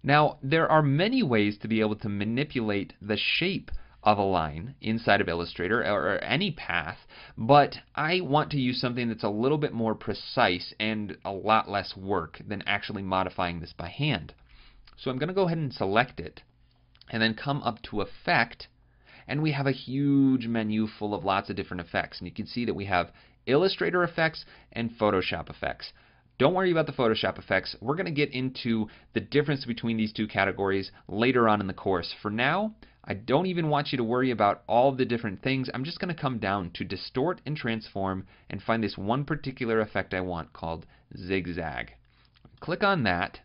Now, there are many ways to be able to manipulate the shape of a line inside of Illustrator, or any path, but I want to use something that's a little bit more precise and a lot less work than actually modifying this by hand. So I'm going to go ahead and select it, and then come up to Effect, and we have a huge menu full of lots of different effects. And you can see that we have Illustrator effects and Photoshop effects. Don't worry about the Photoshop effects. We're going to get into the difference between these two categories later on in the course. For now, I don't even want you to worry about all the different things. I'm just going to come down to Distort and Transform and find this one particular effect I want called Zigzag. Click on that,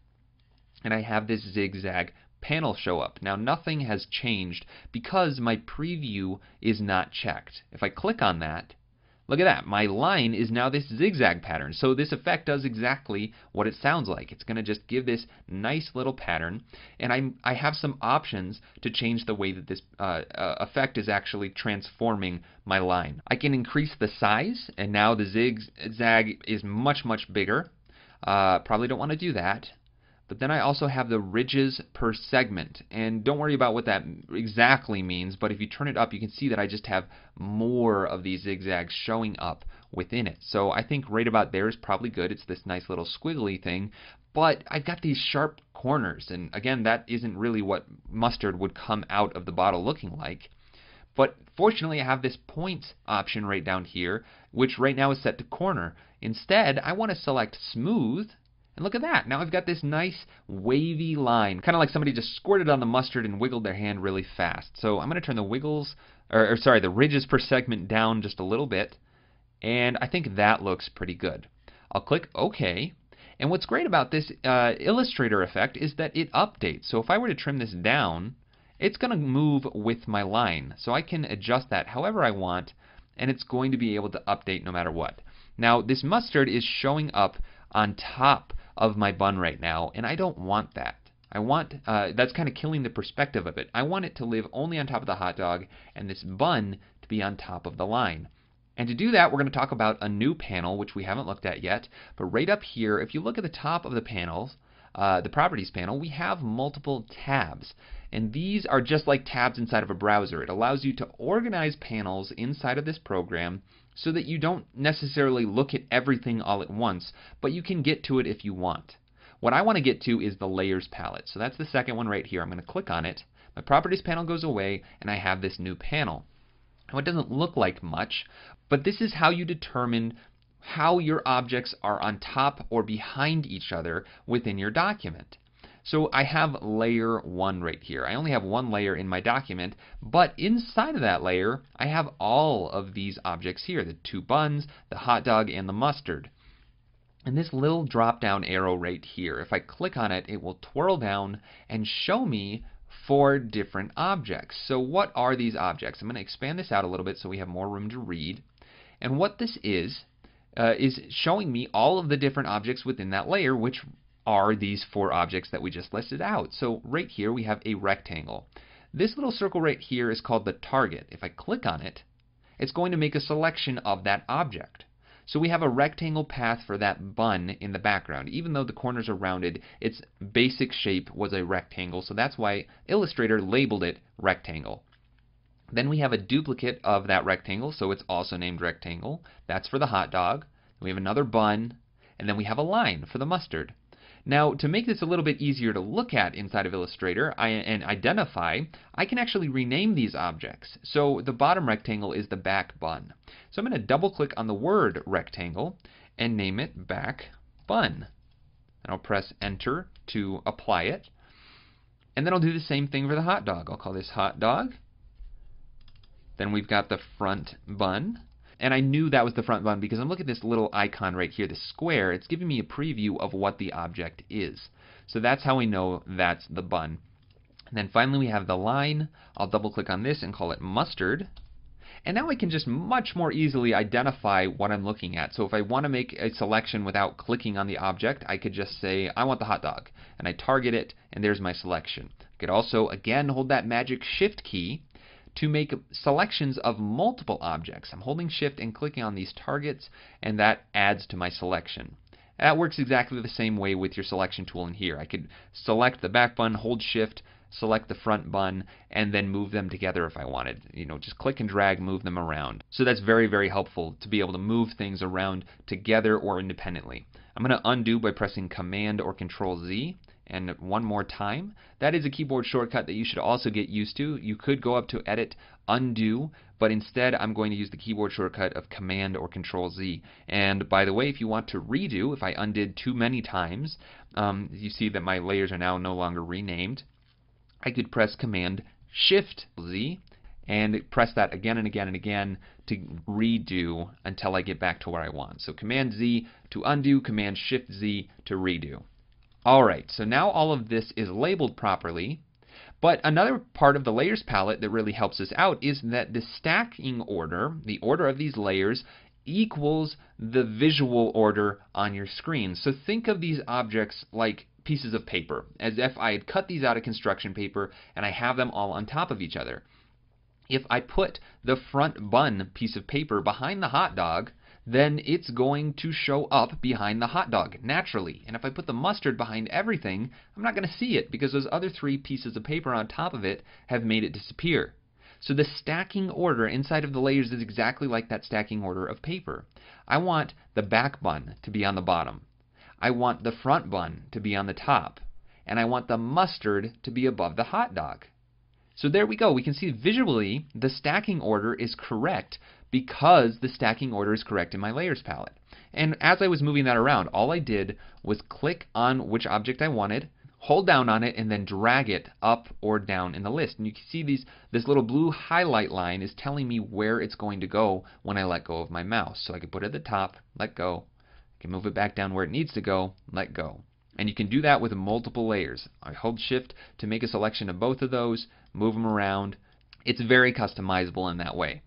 and I have this zigzag panel show up. Now nothing has changed because my preview is not checked. If I click on that, look at that. My line is now this zigzag pattern. So this effect does exactly what it sounds like. It's going to just give this nice little pattern. And I have some options to change the way that this effect is actually transforming my line. I can increase the size, and now the zigzag is much, much bigger. Probably don't want to do that. But then I also have the ridges per segment, and don't worry about what that exactly means, but if you turn it up, you can see that I just have more of these zigzags showing up within it. So I think right about there is probably good. It's this nice little squiggly thing, but I've got these sharp corners, and again, that isn't really what mustard would come out of the bottle looking like. But fortunately, I have this point option right down here, which right now is set to corner. Instead, I want to select smooth. And look at that. Now I've got this nice wavy line, kind of like somebody just squirted on the mustard and wiggled their hand really fast. So I'm going to turn the the ridges per segment down just a little bit, and I think that looks pretty good. I'll click OK. And what's great about this Illustrator effect is that it updates. So if I were to trim this down, it's going to move with my line. So I can adjust that however I want, and it's going to be able to update no matter what. Now this mustard is showing up on top of my bun right now, and I don't want that. I want, that's kind of killing the perspective of it. I want it to live only on top of the hot dog, and this bun to be on top of the line. And to do that, we're going to talk about a new panel, which we haven't looked at yet. But right up here, if you look at the top of the panels, the Properties panel, we have multiple tabs. And these are just like tabs inside of a browser. It allows you to organize panels inside of this program so that you don't necessarily look at everything all at once, but you can get to it if you want. What I want to get to is the Layers palette. So that's the second one right here. I'm going to click on it. My Properties panel goes away, and I have this new panel. Now it doesn't look like much, but this is how you determine how your objects are on top or behind each other within your document. So I have layer 1 right here. I only have one layer in my document, but inside of that layer, I have all of these objects here, the two buns, the hot dog, and the mustard. And this little drop-down arrow right here, if I click on it, it will twirl down and show me 4 different objects. So what are these objects? I'm going to expand this out a little bit so we have more room to read. And what this is showing me all of the different objects within that layer, which are these 4 objects that we just listed out. So right here we have a rectangle. This little circle right here is called the target. If I click on it, it's going to make a selection of that object. So we have a rectangle path for that bun in the background. Even though the corners are rounded, its basic shape was a rectangle, so that's why Illustrator labeled it rectangle. Then we have a duplicate of that rectangle, so it's also named rectangle. That's for the hot dog. We have another bun, and then we have a line for the mustard. Now, to make this a little bit easier to look at inside of Illustrator and identify, I can actually rename these objects. So the bottom rectangle is the back bun. So I'm going to double click on the word rectangle and name it back bun. And I'll press enter to apply it. And then I'll do the same thing for the hot dog. I'll call this hot dog. Then we've got the front bun. And I knew that was the front bun because I'm looking at this little icon right here, this square. It's giving me a preview of what the object is. So that's how we know that's the bun. And then finally we have the line. I'll double click on this and call it mustard. And now I can just much more easily identify what I'm looking at. So if I want to make a selection without clicking on the object, I could just say, I want the hot dog. And I target it, and there's my selection. I could also, again, hold that magic shift key to make selections of multiple objects. I'm holding shift and clicking on these targets, and that adds to my selection. That works exactly the same way with your selection tool in here. I could select the back bun, hold shift, select the front bun, and then move them together if I wanted. Just click and drag, move them around. So that's very, very helpful to be able to move things around together or independently. I'm going to undo by pressing Command or Control Z. And one more time. That is a keyboard shortcut that you should also get used to. You could go up to Edit, Undo, but instead I'm going to use the keyboard shortcut of Command or Control Z. And by the way, if you want to redo, if I undid too many times, you see that my layers are now no longer renamed. I could press Command Shift Z and press that again and again and again to redo until I get back to where I want. So Command Z to undo, Command Shift Z to redo. Alright, so now all of this is labeled properly, but another part of the layers palette that really helps us out is that the stacking order, the order of these layers, equals the visual order on your screen. So think of these objects like pieces of paper, as if I had cut these out of construction paper and I have them all on top of each other. If I put the front bun piece of paper behind the hot dog, then it's going to show up behind the hot dog naturally. And if I put the mustard behind everything, I'm not going to see it because those other three pieces of paper on top of it have made it disappear. So the stacking order inside of the layers is exactly like that stacking order of paper. I want the back bun to be on the bottom. I want the front bun to be on the top. And I want the mustard to be above the hot dog. So there we go. We can see visually the stacking order is correct because the stacking order is correct in my layers palette. And as I was moving that around, all I did was click on which object I wanted, hold down on it, and then drag it up or down in the list. And you can see this little blue highlight line is telling me where it's going to go when I let go of my mouse. So I can put it at the top, let go. I can move it back down where it needs to go, let go. And you can do that with multiple layers. I hold shift to make a selection of both of those, move them around. It's very customizable in that way.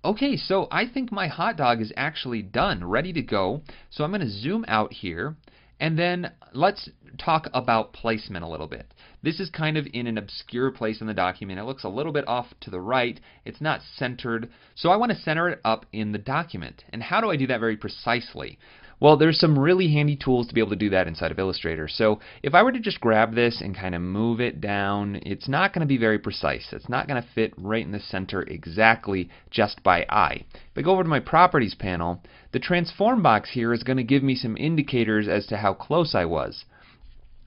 Okay, so I think my hot dog is actually done, ready to go. So I'm going to zoom out here, and then let's talk about placement a little bit. This is kind of in an obscure place in the document. It looks a little bit off to the right. It's not centered. So I want to center it up in the document. And how do I do that very precisely? Well, there's some really handy tools to be able to do that inside of Illustrator. So if I were to just grab this and kind of move it down, it's not going to be very precise. It's not going to fit right in the center exactly just by eye. If I go over to my Properties panel, the Transform box here is going to give me some indicators as to how close I was.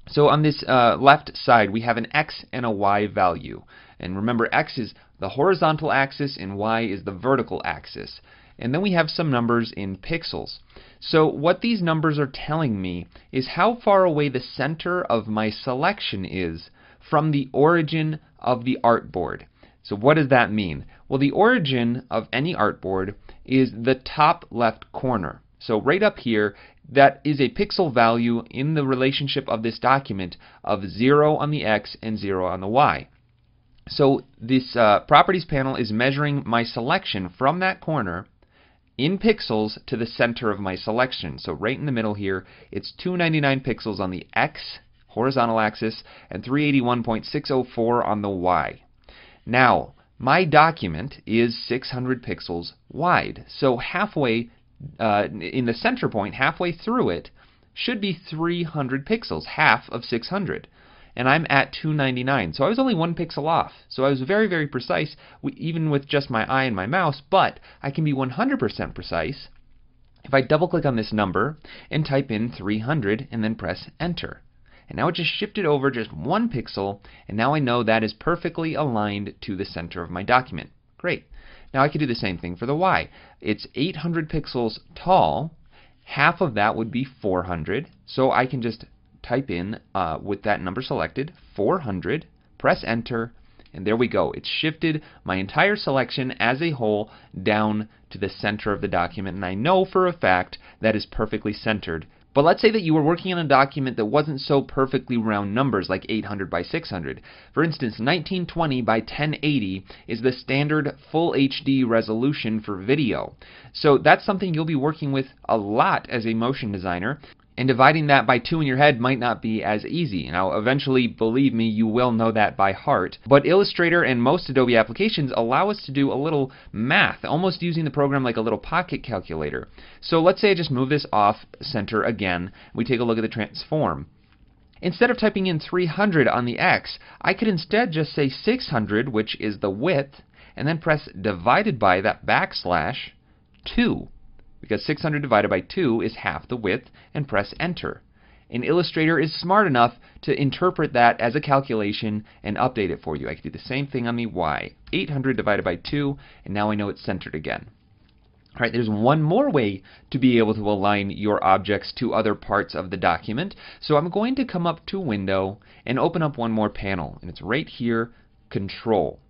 So on this left side, we have an X and a Y value. And remember, X is the horizontal axis and Y is the vertical axis. And then we have some numbers in pixels. So what these numbers are telling me is how far away the center of my selection is from the origin of the artboard. So what does that mean? Well, the origin of any artboard is the top left corner. So right up here, that is a pixel value in the relationship of this document of 0 on the X and 0 on the Y. So this Properties panel is measuring my selection from that corner in pixels to the center of my selection. So right in the middle here, it's 299 pixels on the X horizontal axis and 381.604 on the Y. Now, my document is 600 pixels wide. So halfway in the center point, halfway through it, should be 300 pixels, half of 600. And I'm at 299. So I was only 1 pixel off. So I was very, very precise, even with just my eye and my mouse, but I can be 100% precise if I double click on this number and type in 300 and then press enter. And now it just shifted over just 1 pixel, and now I know that is perfectly aligned to the center of my document. Great. Now I can do the same thing for the Y. It's 800 pixels tall. Half of that would be 400. So I can just type in, with that number selected, 400, press enter, And there we go. It's shifted my entire selection as a whole down to the center of the document, and I know for a fact that is perfectly centered. But let's say that you were working on a document that wasn't so perfectly round numbers like 800 by 600. For instance, 1920 by 1080 is the standard full HD resolution for video. So that's something you'll be working with a lot as a motion designer. And dividing that by 2 in your head might not be as easy. Now, eventually, believe me, you will know that by heart. But Illustrator and most Adobe applications allow us to do a little math, almost using the program like a little pocket calculator. So let's say I just move this off center again. We take a look at the transform. Instead of typing in 300 on the X, I could instead just say 600, which is the width, and then press divided by that backslash 2. Because 600 divided by 2 is half the width, and press enter. And Illustrator is smart enough to interpret that as a calculation and update it for you. I can do the same thing on the Y. 800 divided by 2, and now I know it's centered again. All right, there's one more way to be able to align your objects to other parts of the document. So I'm going to come up to Window and open up one more panel, and it's right here, Control.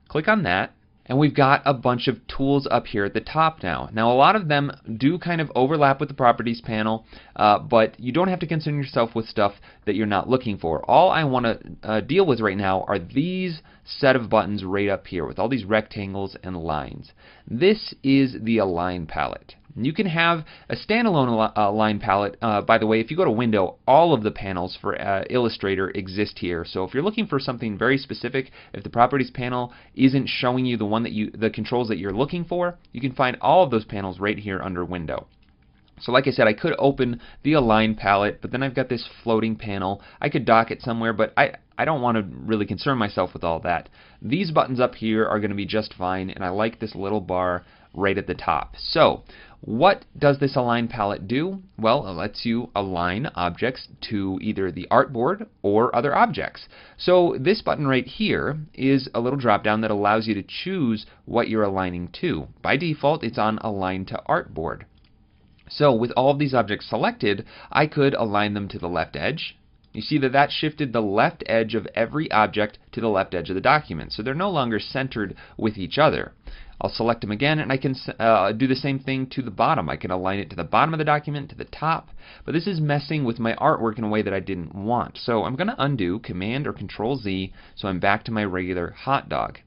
Click on that. And we've got a bunch of tools up here at the top now. Now, a lot of them do kind of overlap with the Properties panel, but you don't have to concern yourself with stuff that you're not looking for. All I want to deal with right now are these set of buttons right up here with all these rectangles and lines. This is the Align palette. You can have a standalone Align palette. By the way, if you go to Window, all of the panels for Illustrator exist here. So if you're looking for something very specific, if the Properties panel isn't showing you the controls that you're looking for, you can find all of those panels right here under Window. So like I said, I could open the Align palette, but then I've got this floating panel. I could dock it somewhere, but I don't want to really concern myself with all that. These buttons up here are going to be just fine, and I like this little bar right at the top. So what does this Align palette do? Well, it lets you align objects to either the artboard or other objects. So this button right here is a little drop down that allows you to choose what you're aligning to. By default, it's on Align to Artboard. So with all of these objects selected, I could align them to the left edge. You see that shifted the left edge of every object to the left edge of the document. So they're no longer centered with each other. I'll select them again, and I can do the same thing to the bottom. I can align it to the bottom of the document, to the top, but this is messing with my artwork in a way that I didn't want. So I'm going to undo Command or Control Z, so I'm back to my regular hot dog.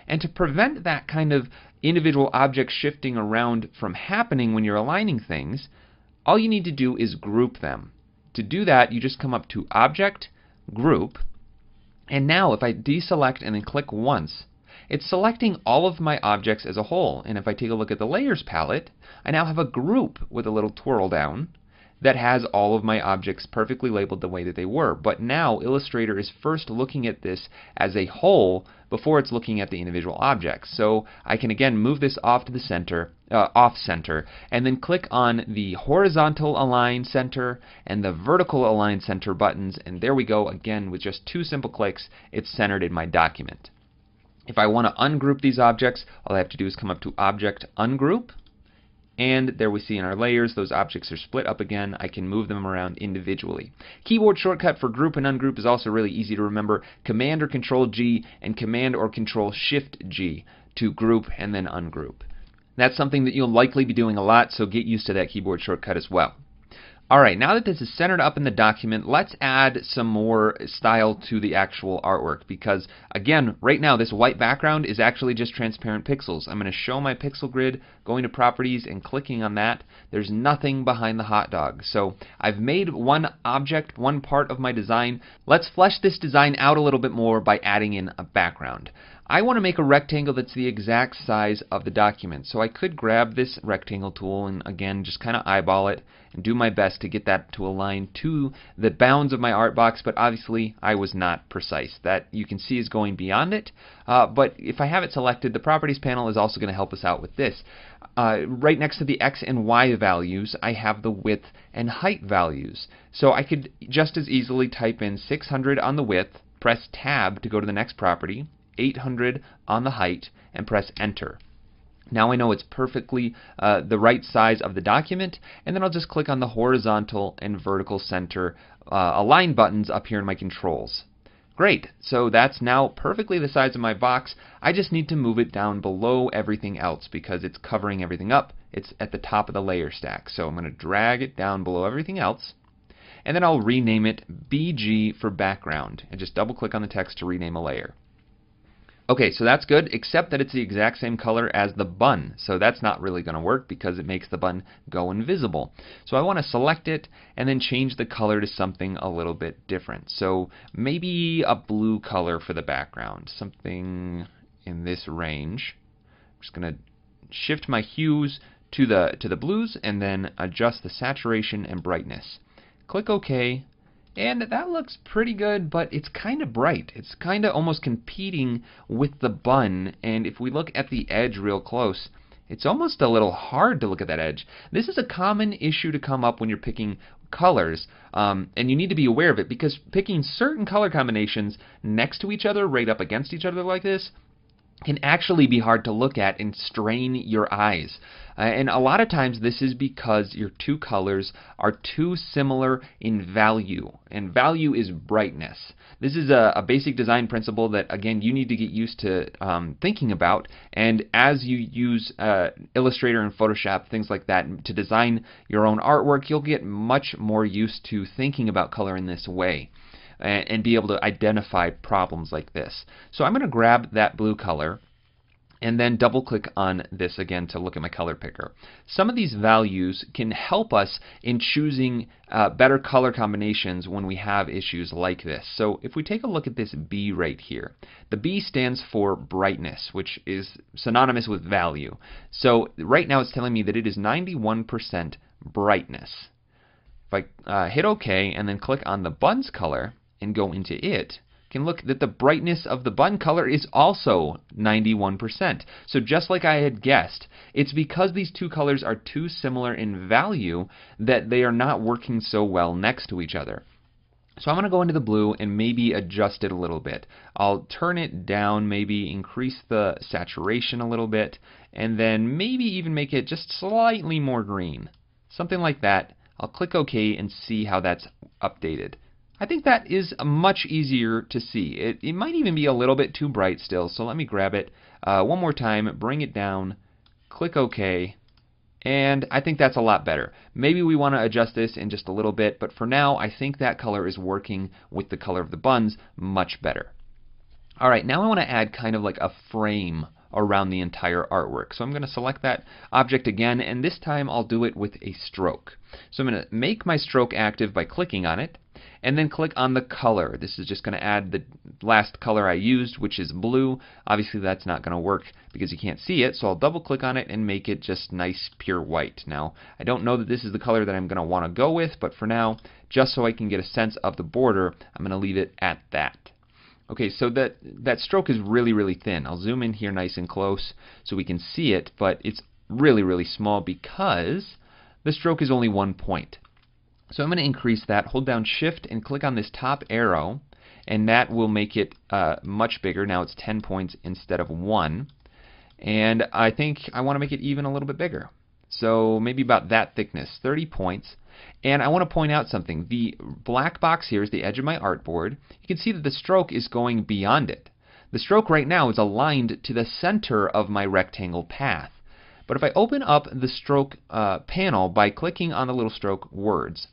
And to prevent that kind of individual object shifting around from happening when you're aligning things, all you need to do is group them. To do that, you just come up to Object, Group, and now if I deselect and then click once, it's selecting all of my objects as a whole. And if I take a look at the Layers palette, I now have a group with a little twirl down that has all of my objects perfectly labeled the way that they were. But now Illustrator is first looking at this as a whole before it's looking at the individual objects. So I can again move this off to the center, off center, and then click on the horizontal align center and the vertical align center buttons, and there we go. Again, with just 2 simple clicks, it's centered in my document. If I want to ungroup these objects, all I have to do is come up to Object, Ungroup, and there we see in our layers those objects are split up again. I can move them around individually. Keyboard shortcut for group and ungroup is also really easy to remember. Command or Control G and Command or Control Shift G to group and then ungroup. That's something that you'll likely be doing a lot, so get used to that keyboard shortcut as well. Alright, now that this is centered up in the document, let's add some more style to the actual artwork, because again, right now this white background is actually just transparent pixels. I'm going to show my pixel grid, going to Properties and clicking on that. There's nothing behind the hot dog. So I've made one object, one part of my design. Let's flesh this design out a little bit more by adding in a background. I want to make a rectangle that's the exact size of the document. So I could grab this rectangle tool and again just kind of eyeball it and do my best to get that to align to the bounds of my art box, but obviously I was not precise. That you can see is going beyond it, but if I have it selected, the Properties panel is also going to help us out with this. Right next to the X and Y values, I have the width and height values. So I could just as easily type in 600 on the width, press Tab to go to the next property, 800 on the height, and press Enter. Now I know it's perfectly the right size of the document, and then I'll just click on the horizontal and vertical center align buttons up here in my controls. Great, so that's now perfectly the size of my box. I just need to move it down below everything else because it's covering everything up. It's at the top of the layer stack. So I'm going to drag it down below everything else, and then I'll rename it BG for background, and just double click on the text to rename a layer. Okay, so that's good, except that it's the exact same color as the bun. So that's not really going to work because it makes the bun go invisible. So I want to select it and then change the color to something a little bit different. So maybe a blue color for the background, something in this range. I'm just going to shift my hues to the blues and then adjust the saturation and brightness. Click OK. And that looks pretty good, but it's kind of bright. It's kind of almost competing with the bun, and if we look at the edge real close, it's almost a little hard to look at that edge. This is a common issue to come up when you're picking colors, and you need to be aware of it, because picking certain color combinations next to each other, right up against each other like this, can actually be hard to look at and strain your eyes. And a lot of times this is because your two colors are too similar in value, and value is brightness. This is a basic design principle that, again, you need to get used to thinking about, and as you use Illustrator and Photoshop, things like that, to design your own artwork, you'll get much more used to thinking about color in this way and be able to identify problems like this. So I'm going to grab that blue color and then double click on this again to look at my color picker. Some of these values can help us in choosing better color combinations when we have issues like this. So if we take a look at this B right here, the B stands for brightness, which is synonymous with value. So right now it's telling me that it is 91% brightness. If I hit OK and then click on the bun's color and go into it, you can look that the brightness of the bun color is also 91%. So just like I had guessed, it's because these two colors are too similar in value that they are not working so well next to each other. So I'm going to go into the blue and maybe adjust it a little bit. I'll turn it down, maybe increase the saturation a little bit, and then maybe even make it just slightly more green. Something like that. I'll click OK and see how that's updated. I think that is much easier to see. It might even be a little bit too bright still, so let me grab it one more time, bring it down, click OK, and I think that's a lot better. Maybe we want to adjust this in just a little bit, but for now I think that color is working with the color of the buns much better. Alright, now I want to add kind of like a frame around the entire artwork. So I'm going to select that object again, and this time I'll do it with a stroke. So I'm going to make my stroke active by clicking on it, and then click on the color. This is just going to add the last color I used, which is blue. Obviously that's not going to work because you can't see it, so I'll double click on it and make it just nice pure white. Now, I don't know that this is the color that I'm going to want to go with, but for now, just so I can get a sense of the border, I'm going to leave it at that. Okay, so that stroke is really, really thin. I'll zoom in here nice and close so we can see it, but it's really, really small because the stroke is only 1 point. So I'm going to increase that, hold down Shift and click on this top arrow, and that will make it much bigger. Now it's 10 points instead of 1. And I think I want to make it even a little bit bigger. So maybe about that thickness, 30 points. And I want to point out something. The black box here is the edge of my artboard. You can see that the stroke is going beyond it. The stroke right now is aligned to the center of my rectangle path. But if I open up the stroke panel by clicking on the little stroke words,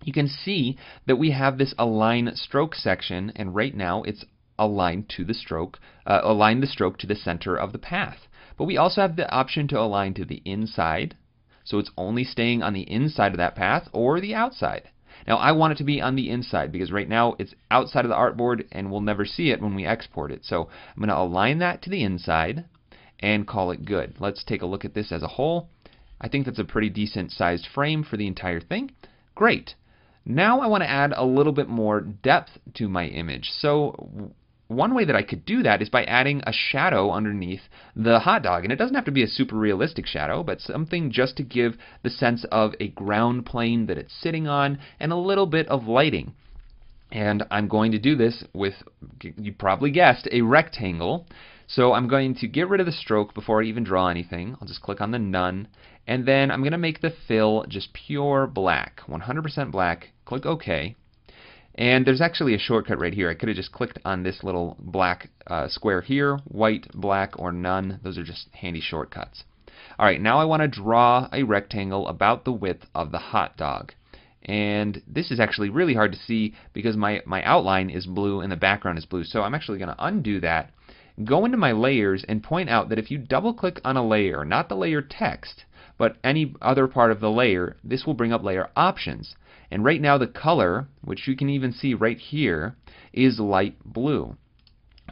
you can see that we have this align stroke section, and right now it's aligned to the stroke, align the stroke to the center of the path. But we also have the option to align to the inside, so it's only staying on the inside of that path, or the outside. Now I want it to be on the inside because right now it's outside of the artboard and we'll never see it when we export it. So I'm going to align that to the inside and call it good. Let's take a look at this as a whole. I think that's a pretty decent sized frame for the entire thing. Great. Now I want to add a little bit more depth to my image. So one way that I could do that is by adding a shadow underneath the hot dog. And it doesn't have to be a super realistic shadow, but something just to give the sense of a ground plane that it's sitting on and a little bit of lighting. And I'm going to do this with, you probably guessed, a rectangle. So I'm going to get rid of the stroke before I even draw anything. I'll just click on the none. And then I'm going to make the fill just pure black, 100% black. Click OK. And there's actually a shortcut right here. I could have just clicked on this little black square here, white, black, or none. Those are just handy shortcuts. All right, now I want to draw a rectangle about the width of the hot dog. And this is actually really hard to see because my outline is blue and the background is blue. So I'm actually going to undo that, go into my layers, and point out that if you double click on a layer, not the layer text, but any other part of the layer, this will bring up layer options. And right now the color, which you can even see right here, is light blue.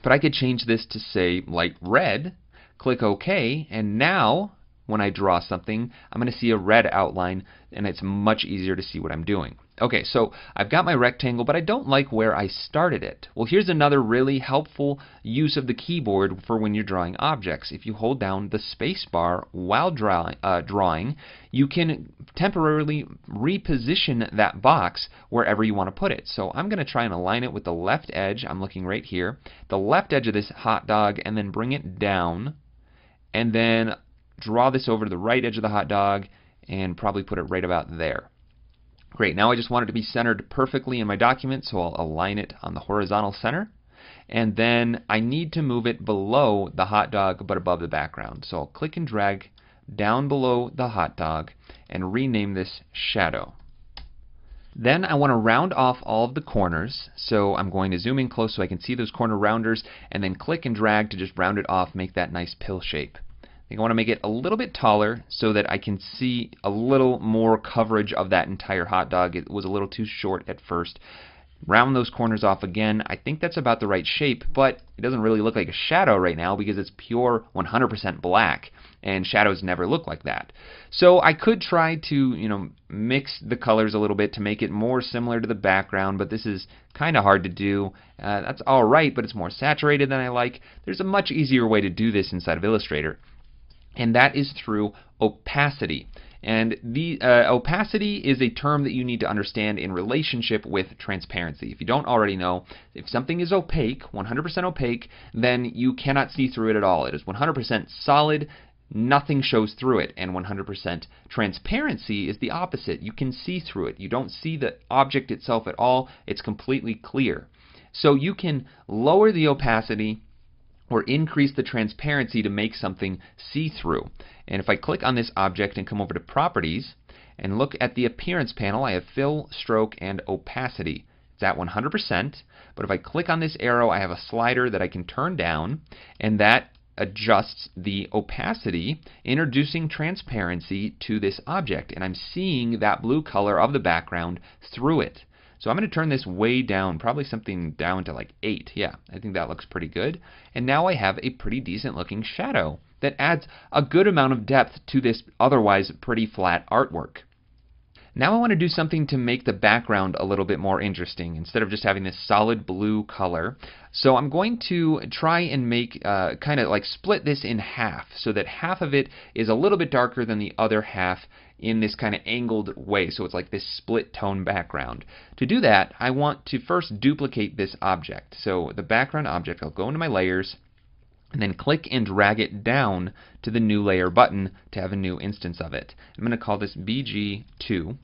But I could change this to say light red, click OK, and now when I draw something, I'm going to see a red outline, and it's much easier to see what I'm doing. Okay, so I've got my rectangle, but I don't like where I started it. Well, here's another really helpful use of the keyboard for when you're drawing objects. If you hold down the space bar while drawing, you can temporarily reposition that box wherever you want to put it. So I'm going to try and align it with the left edge. I'm looking right here, the left edge of this hot dog, and then bring it down, and then draw this over to the right edge of the hot dog and probably put it right about there. Great, now I just want it to be centered perfectly in my document, so I'll align it on the horizontal center. And then I need to move it below the hot dog but above the background. So I'll click and drag down below the hot dog and rename this shadow. Then I want to round off all of the corners, so I'm going to zoom in close so I can see those corner rounders, and then click and drag to just round it off, make that nice pill shape. I want to make it a little bit taller so that I can see a little more coverage of that entire hot dog. It was a little too short at first. Round those corners off again. I think that's about the right shape, but it doesn't really look like a shadow right now because it's pure 100% black, and shadows never look like that. So I could try to, mix the colors a little bit to make it more similar to the background, but this is kind of hard to do. That's all right, but it's more saturated than I like. There's a much easier way to do this inside of Illustrator, and that is through opacity. And the opacity is a term that you need to understand in relationship with transparency. If you don't already know, if something is opaque, 100% opaque, then you cannot see through it at all. It is 100% solid, nothing shows through it. And 100% transparency is the opposite. You can see through it. You don't see the object itself at all. It's completely clear. So you can lower the opacity or increase the transparency to make something see-through. And if I click on this object and come over to Properties and look at the Appearance panel, I have Fill, Stroke, and Opacity. It's at 100%, but if I click on this arrow, I have a slider that I can turn down, and that adjusts the opacity, introducing transparency to this object, and I'm seeing that blue color of the background through it. So I'm going to turn this way down, probably something down to like 8. Yeah, I think that looks pretty good. And now I have a pretty decent looking shadow that adds a good amount of depth to this otherwise pretty flat artwork. Now I want to do something to make the background a little bit more interesting instead of just having this solid blue color. So I'm going to try and make kind of like split this in half so that half of it is a little bit darker than the other half in this kind of angled way. So it's like this split tone background. To do that, I want to first duplicate this object. So the background object, I'll go into my layers and then click and drag it down to the new layer button to have a new instance of it. I'm going to call this BG2.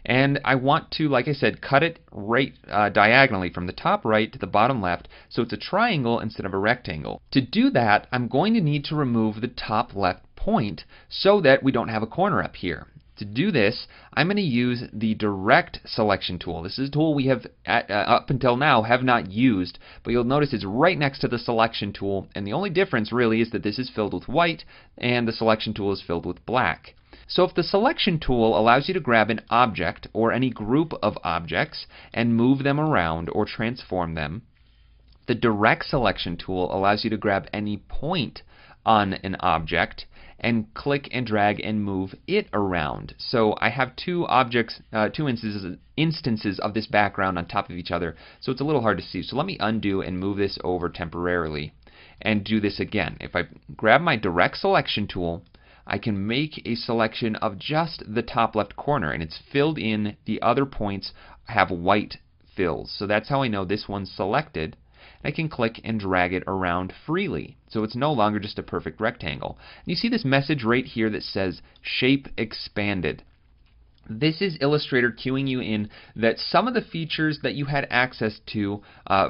And I want to, like I said, cut it right diagonally from the top right to the bottom left, so it's a triangle instead of a rectangle. To do that, I'm going to need to remove the top left point so that we don't have a corner up here. To do this, I'm going to use the Direct Selection tool. This is a tool we have, up until now, have not used, but you'll notice it's right next to the Selection tool, and the only difference really is that this is filled with white, and the Selection tool is filled with black. So if the Selection tool allows you to grab an object or any group of objects and move them around or transform them, the Direct Selection tool allows you to grab any point on an object and click and drag and move it around. So I have two objects, two instances of this background on top of each other, so it's a little hard to see. So let me undo and move this over temporarily and do this again. If I grab my Direct Selection tool, I can make a selection of just the top left corner, and it's filled in. The other points have white fills. So that's how I know this one's selected. I can click and drag it around freely. So it's no longer just a perfect rectangle. And you see this message right here that says Shape Expanded. This is Illustrator cueing you in that some of the features that you had access to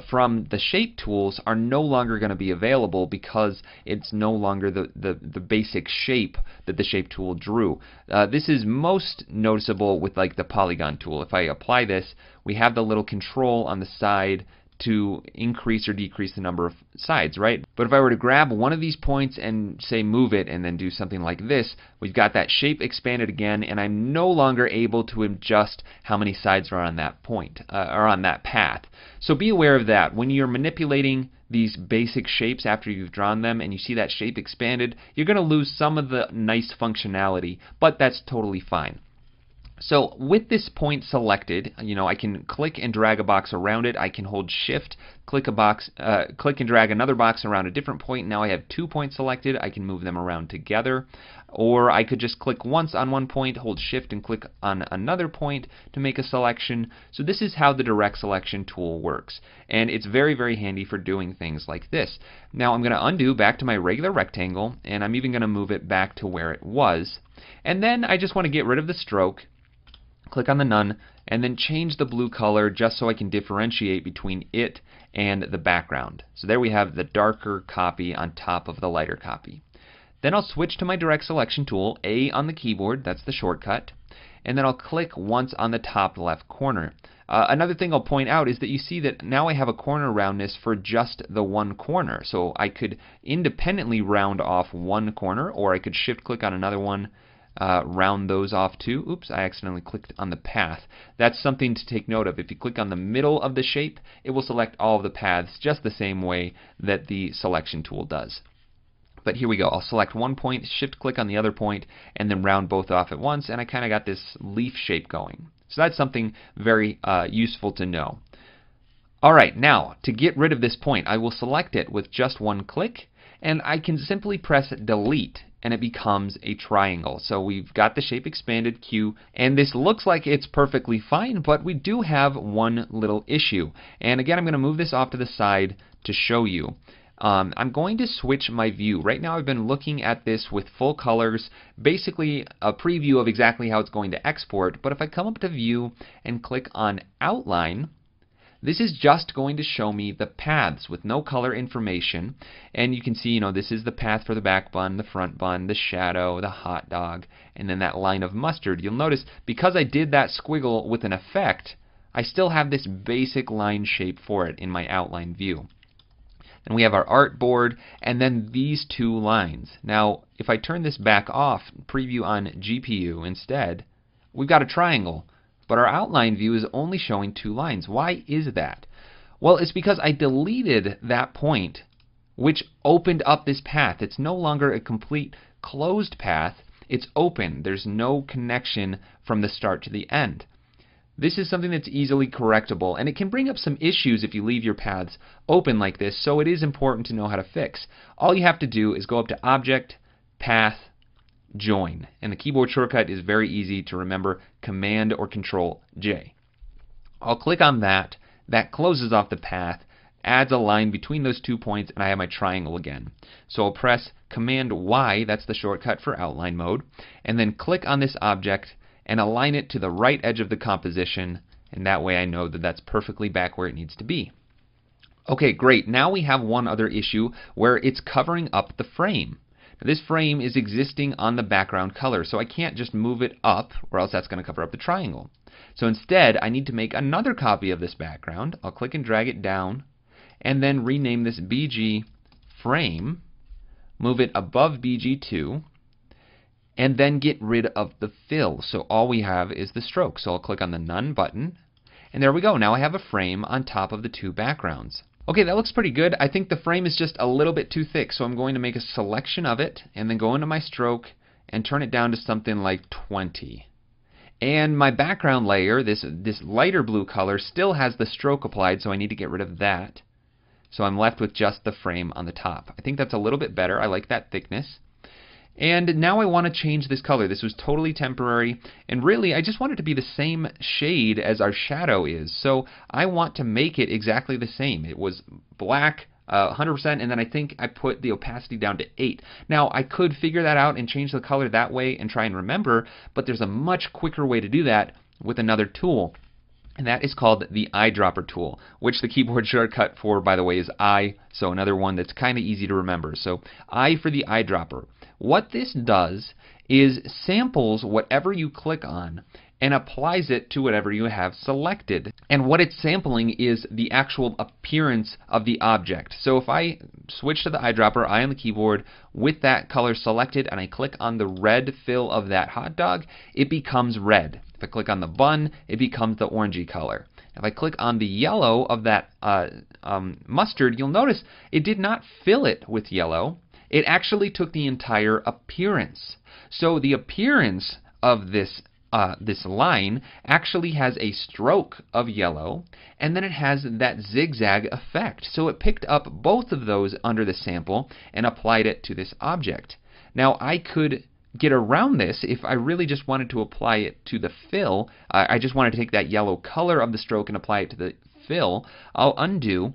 from the shape tools are no longer going to be available because it's no longer the basic shape that the shape tool drew. This is most noticeable with like the polygon tool. If I apply this, we have the little control on the side to increase or decrease the number of sides, right? But if I were to grab one of these points and say move it and then do something like this, we've got that shape expanded again, and I'm no longer able to adjust how many sides are on that point, or on that path. So be aware of that. When you're manipulating these basic shapes after you've drawn them and you see that shape expanded, you're going to lose some of the nice functionality, but that's totally fine. So with this point selected, I can click and drag a box around it. I can hold Shift, click and drag another box around a different point. Now I have 2 points selected. I can move them around together. Or I could just click once on one point, hold Shift, and click on another point to make a selection. So this is how the Direct Selection tool works. And it's very, very handy for doing things like this. Now I'm going to undo back to my regular rectangle, and I'm even going to move it back to where it was. And then I just want to get rid of the stroke. Click on the None, and then change the blue color just so I can differentiate between it and the background. So there we have the darker copy on top of the lighter copy. Then I'll switch to my Direct Selection tool, A on the keyboard, that's the shortcut, and then I'll click once on the top left corner. Another thing I'll point out is that you see that now I have a corner roundness for just the one corner. So I could independently round off one corner, or I could shift click on another one, round those off too. Oops, I accidentally clicked on the path. That's something to take note of. If you click on the middle of the shape, it will select all of the paths just the same way that the selection tool does. But here we go. I'll select one point, shift click on the other point, and then round both off at once, and I kind of got this leaf shape going. So that's something very useful to know. Alright, now to get rid of this point, I will select it with just one click, and I can simply press delete, and it becomes a triangle. So we've got the shape expanded Q, and this looks like it's perfectly fine, but we do have one little issue. And again, I'm going to move this off to the side to show you. I'm going to switch my view. Right now I've been looking at this with full colors, basically a preview of exactly how it's going to export, but if I come up to View and click on Outline, this is just going to show me the paths with no color information, and you can see, this is the path for the back bun, the front bun, the shadow, the hot dog, and then that line of mustard. You'll notice, because I did that squiggle with an effect, I still have this basic line shape for it in my outline view. And we have our artboard, and then these two lines. Now, if I turn this back off, preview on GPU instead, we've got a triangle. But our outline view is only showing 2 lines. Why is that? Well, it's because I deleted that point, which opened up this path. It's no longer a complete closed path. It's open. There's no connection from the start to the end. This is something that's easily correctable, and it can bring up some issues if you leave your paths open like this, so it is important to know how to fix. All you have to do is go up to Object, Path, Join, and the keyboard shortcut is very easy to remember, Command or Control J. I'll click on that. That closes off the path, adds a line between those 2 points, and I have my triangle again. So I'll press Command Y, that's the shortcut for outline mode, and then click on this object and align it to the right edge of the composition, and that way I know that that's perfectly back where it needs to be. Okay, great. Now we have one other issue where it's covering up the frame. This frame is existing on the background color, so I can't just move it up, or else that's going to cover up the triangle. So instead, I need to make another copy of this background. I'll click and drag it down, and then rename this BG frame, move it above BG2, and then get rid of the fill. So all we have is the stroke. So I'll click on the None button, and there we go. Now I have a frame on top of the 2 backgrounds. Okay, that looks pretty good. I think the frame is just a little bit too thick, so I'm going to make a selection of it and then go into my stroke and turn it down to something like 20. And my background layer, this lighter blue color, still has the stroke applied, so I need to get rid of that. So I'm left with just the frame on the top. I think that's a little bit better. I like that thickness. And now I want to change this color. This was totally temporary, and really I just want it to be the same shade as our shadow is. So I want to make it exactly the same. It was black 100%, and then I think I put the opacity down to 8. Now, I could figure that out and change the color that way and try and remember, but there's a much quicker way to do that with another tool. And that is called the eyedropper tool, which the keyboard shortcut for, by the way, is I, so another one that's kind of easy to remember. So I for the eyedropper. What this does is samples whatever you click on and applies it to whatever you have selected. And what it's sampling is the actual appearance of the object. So if I switch to the eyedropper, I on the keyboard with that color selected, and I click on the red fill of that hot dog, it becomes red. If I click on the bun, it becomes the orangey color. If I click on the yellow of that mustard, you'll notice it did not fill it with yellow. It actually took the entire appearance. So the appearance of this line actually has a stroke of yellow, and then it has that zigzag effect. So it picked up both of those under the sample and applied it to this object. Now I could get around this if I really just wanted to apply it to the fill. I just wanted to take that yellow color of the stroke and apply it to the fill. I'll undo.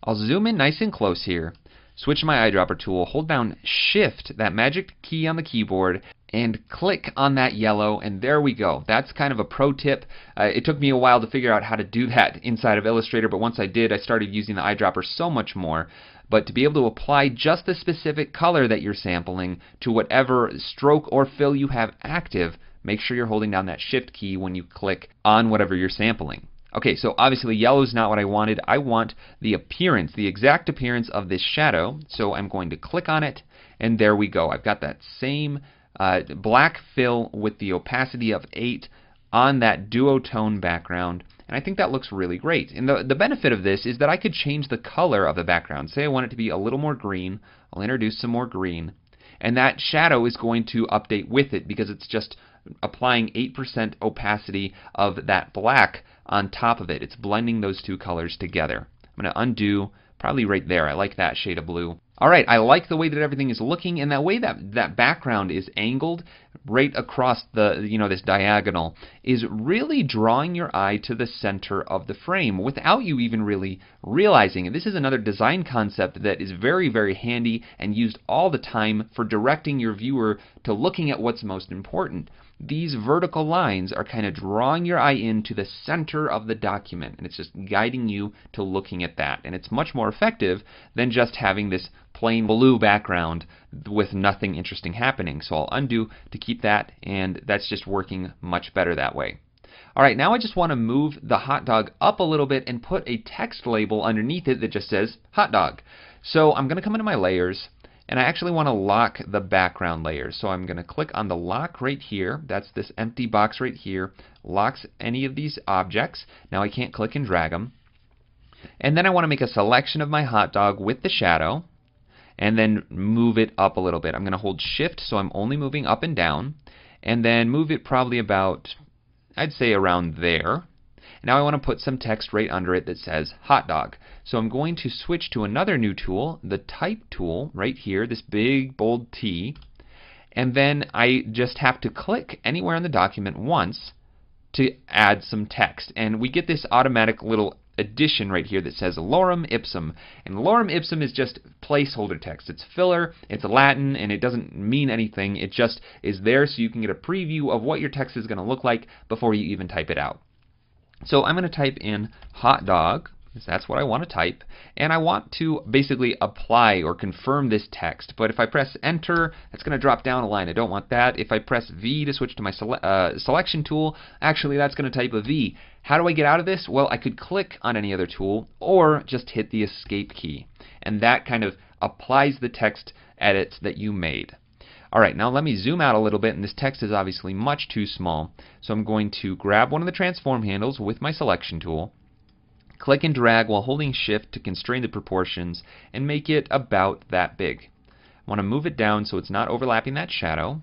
I'll zoom in nice and close here. Switch to my eyedropper tool, hold down Shift, that magic key on the keyboard, and click on that yellow, and there we go. That's kind of a pro tip. It took me a while to figure out how to do that inside of Illustrator, but once I did, I started using the eyedropper so much more. But to be able to apply just the specific color that you're sampling to whatever stroke or fill you have active, make sure you're holding down that Shift key when you click on whatever you're sampling. Okay, so obviously yellow is not what I wanted. I want the appearance, the exact appearance of this shadow. So I'm going to click on it, and there we go. I've got that same black fill with the opacity of 8 on that duotone background. And I think that looks really great. And the benefit of this is that I could change the color of the background. Say I want it to be a little more green. I'll introduce some more green. And that shadow is going to update with it because it's just applying 8% opacity of that black on top of it. It's blending those two colors together. I'm going to undo probably right there. I like that shade of blue. Alright, I like the way that everything is looking, and that way that background is angled right across the, this diagonal is really drawing your eye to the center of the frame without you even really realizing it. This is another design concept that is very, very handy and used all the time for directing your viewer to looking at what's most important. These vertical lines are kind of drawing your eye into the center of the document, and it's just guiding you to looking at that. And it's much more effective than just having this plain blue background with nothing interesting happening. So I'll undo to keep that, and that's just working much better that way. Alright, now I just want to move the hot dog up a little bit and put a text label underneath it that just says hot dog. So I'm going to come into my layers, and I actually want to lock the background layer. So I'm going to click on the lock right here. That's this empty box right here. Locks any of these objects. Now I can't click and drag them. And then I want to make a selection of my hot dog with the shadow, and then move it up a little bit. I'm going to hold Shift, so I'm only moving up and down, and then move it probably about, I'd say around there. Now I want to put some text right under it that says hot dog. So I'm going to switch to another new tool, the type tool right here, this big bold T, and then I just have to click anywhere in the document once to add some text. And we get this automatic little addition right here that says lorem ipsum. And lorem ipsum is just placeholder text. It's filler, it's Latin, and it doesn't mean anything. It just is there so you can get a preview of what your text is going to look like before you even type it out. So I'm going to type in hot dog, because that's what I want to type, and I want to basically apply or confirm this text. But if I press enter, that's going to drop down a line. I don't want that. If I press V to switch to my selection tool, actually that's going to type a V. How do I get out of this? Well, I could click on any other tool or just hit the escape key, and that kind of applies the text edits that you made. Alright, now let me zoom out a little bit, and this text is obviously much too small. So I'm going to grab one of the transform handles with my selection tool, click and drag while holding Shift to constrain the proportions, and make it about that big. I want to move it down so it's not overlapping that shadow.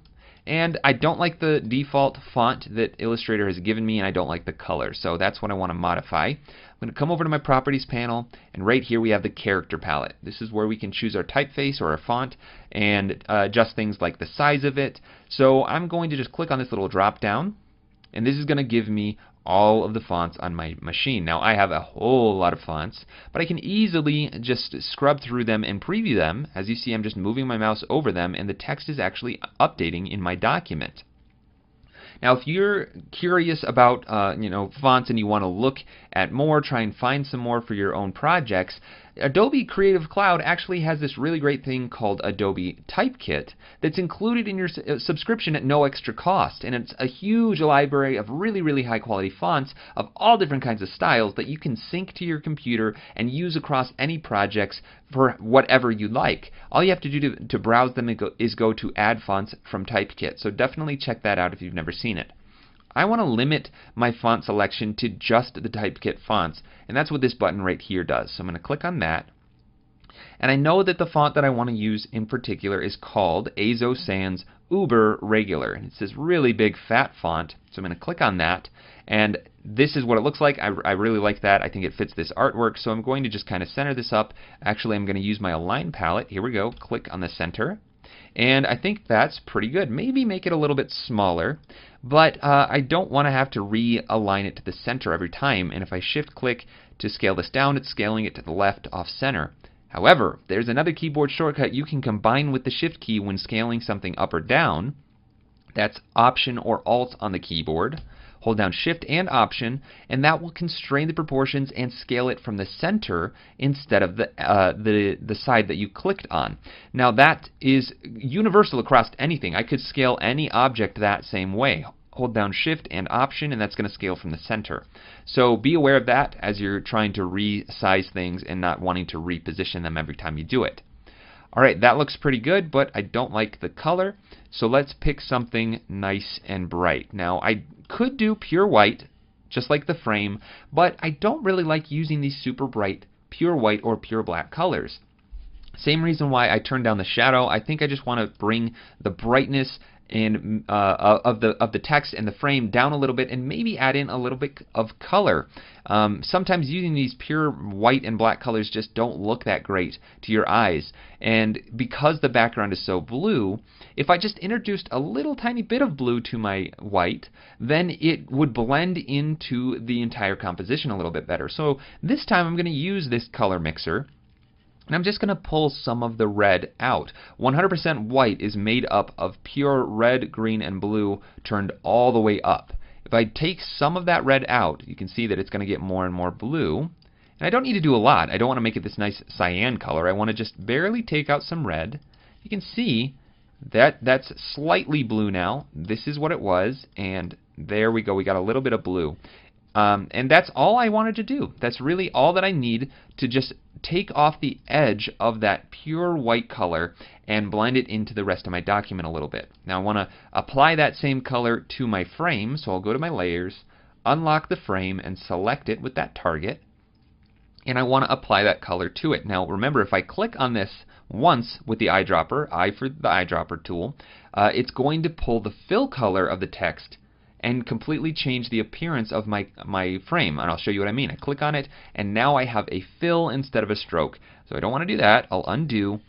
And I don't like the default font that Illustrator has given me, and I don't like the color. So that's what I want to modify. I'm going to come over to my Properties panel, and right here we have the Character Palette. This is where we can choose our typeface or our font and adjust things like the size of it. So I'm going to just click on this little drop down, and this is going to give me all of the fonts on my machine. Now I have a whole lot of fonts, but I can easily just scrub through them and preview them. As you see, I'm just moving my mouse over them and the text is actually updating in my document. Now, if you're curious about fonts and you want to look at more, try and find some more for your own projects, Adobe Creative Cloud actually has this really great thing called Adobe Typekit that's included in your subscription at no extra cost. And it's a huge library of really, really high quality fonts of all different kinds of styles that you can sync to your computer and use across any projects for whatever you like. All you have to do to browse them is go to Add Fonts from Typekit. So definitely check that out if you've never seen it. I want to limit my font selection to just the Typekit fonts, and that's what this button right here does. So I'm going to click on that, and I know that the font that I want to use in particular is called Azo Sans Uber Regular, and it's this really big fat font. So I'm going to click on that, and this is what it looks like. I really like that. I think it fits this artwork, so I'm going to just kind of center this up. Actually, I'm going to use my Align palette. Here we go. Click on the center. And I think that's pretty good. Maybe make it a little bit smaller, but I don't want to have to realign it to the center every time. And if I shift click to scale this down, it's scaling it to the left off center. However, there's another keyboard shortcut you can combine with the shift key when scaling something up or down. That's Option or Alt on the keyboard. Hold down Shift and Option, and that will constrain the proportions and scale it from the center instead of the side that you clicked on. Now that is universal across anything. I could scale any object that same way. Hold down Shift and Option, and that's going to scale from the center. So be aware of that as you're trying to resize things and not wanting to reposition them every time you do it. Alright, that looks pretty good, but I don't like the color, so let's pick something nice and bright. Now, I could do pure white, just like the frame, but I don't really like using these super bright pure white or pure black colors. Same reason why I turned down the shadow. I think I just want to bring the brightness and of the text and the frame down a little bit, and maybe add in a little bit of color. Sometimes using these pure white and black colors just don't look that great to your eyes, and because the background is so blue, if I just introduced a little tiny bit of blue to my white, then it would blend into the entire composition a little bit better. So this time I'm going to use this color mixer, and I'm just going to pull some of the red out. 100% white is made up of pure red, green, and blue turned all the way up. If I take some of that red out, you can see that it's going to get more and more blue. And I don't need to do a lot. I don't want to make it this nice cyan color. I want to just barely take out some red. You can see that that's slightly blue now. This is what it was, and there we go. We got a little bit of blue. And that's all I wanted to do. That's really all that I need to just take off the edge of that pure white color and blend it into the rest of my document a little bit. Now I want to apply that same color to my frame, so I'll go to my layers, unlock the frame, and select it with that target. And I want to apply that color to it. Now remember, if I click on this once with the eyedropper, I for the eyedropper tool, it's going to pull the fill color of the text and completely change the appearance of my frame. And I'll show you what I mean. I click on it, and now I have a fill instead of a stroke. So I don't want to do that. I'll undo.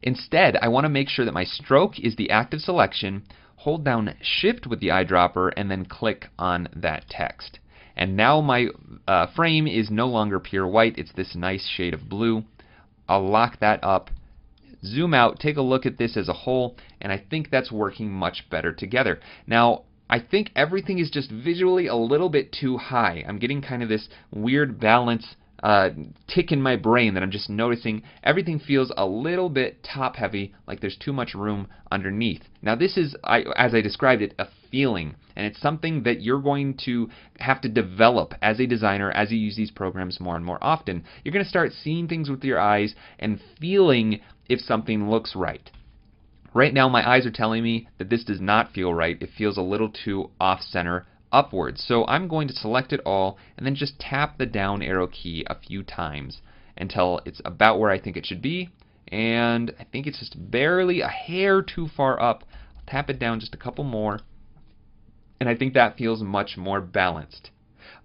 Instead, I want to make sure that my stroke is the active selection, hold down Shift with the eyedropper, and then click on that text. And now my frame is no longer pure white. It's this nice shade of blue. I'll lock that up, zoom out, take a look at this as a whole, and I think that's working much better together. Now, I think everything is just visually a little bit too high. I'm getting kind of this weird balance tick in my brain that I'm just noticing. Everything feels a little bit top heavy, like there's too much room underneath. Now this is, as I described it, a feeling, and it's something that you're going to have to develop as a designer as you use these programs more and more often. You're going to start seeing things with your eyes and feeling if something looks right. Right now my eyes are telling me that this does not feel right. It feels a little too off-center upwards. So I'm going to select it all and then just tap the down arrow key a few times until it's about where I think it should be. And I think it's just barely a hair too far up. I'll tap it down just a couple more, and I think that feels much more balanced.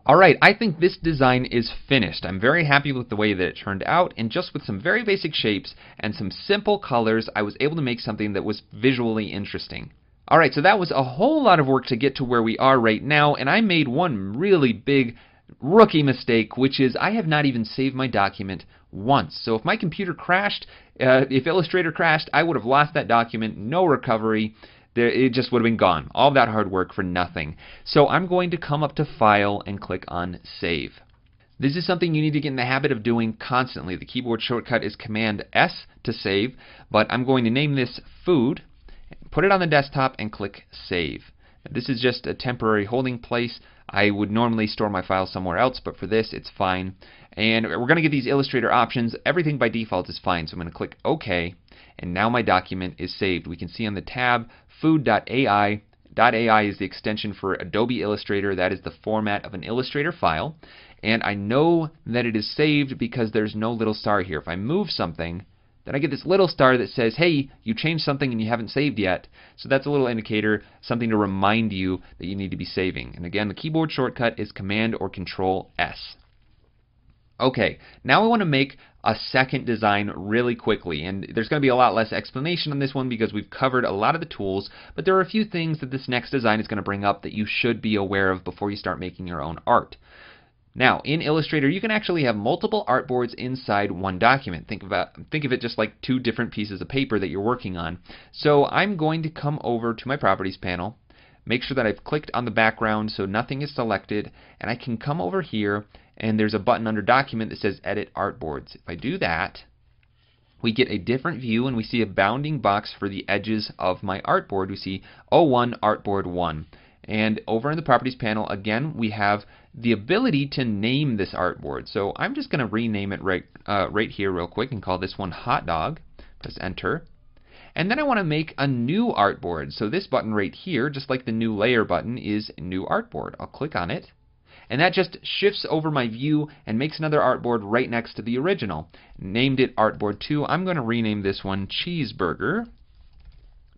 Alright, I think this design is finished. I'm very happy with the way that it turned out, and just with some very basic shapes and some simple colors, I was able to make something that was visually interesting. Alright, so that was a whole lot of work to get to where we are right now, and I made one really big rookie mistake, which is I have not even saved my document once. So if my computer crashed, if Illustrator crashed, I would have lost that document, no recovery. It just would have been gone. All that hard work for nothing. So I'm going to come up to File and click on Save. This is something you need to get in the habit of doing constantly. The keyboard shortcut is Command S to save, but I'm going to name this Food, put it on the desktop, and click Save. This is just a temporary holding place. I would normally store my file somewhere else, but for this it's fine. And we're going to get these Illustrator options. Everything by default is fine, so I'm going to click OK, and now my document is saved. We can see on the tab food.ai. .ai is the extension for Adobe Illustrator. That is the format of an Illustrator file. And I know that it is saved because there's no little star here. If I move something, then I get this little star that says, hey, you changed something and you haven't saved yet. So that's a little indicator, something to remind you that you need to be saving. And again, the keyboard shortcut is Command or Control S. Okay, now I want to make a second design really quickly, and there's going to be a lot less explanation on this one because we've covered a lot of the tools, but there are a few things that this next design is going to bring up that you should be aware of before you start making your own art. Now, in Illustrator, you can actually have multiple artboards inside one document. Think of it just like two different pieces of paper that you're working on. So I'm going to come over to my Properties panel, make sure that I've clicked on the background so nothing is selected, and I can come over here and there's a button under Document that says Edit Artboards. If I do that, we get a different view and we see a bounding box for the edges of my artboard. We see 01 Artboard 1. And over in the Properties panel, again, we have the ability to name this artboard. So I'm just going to rename it right here real quick and call this one Hot Dog. Press Enter. And then I want to make a new artboard. So this button right here, just like the New Layer button, is New Artboard. I'll click on it. And that just shifts over my view and makes another artboard right next to the original. Named it Artboard 2. I'm going to rename this one Cheeseburger.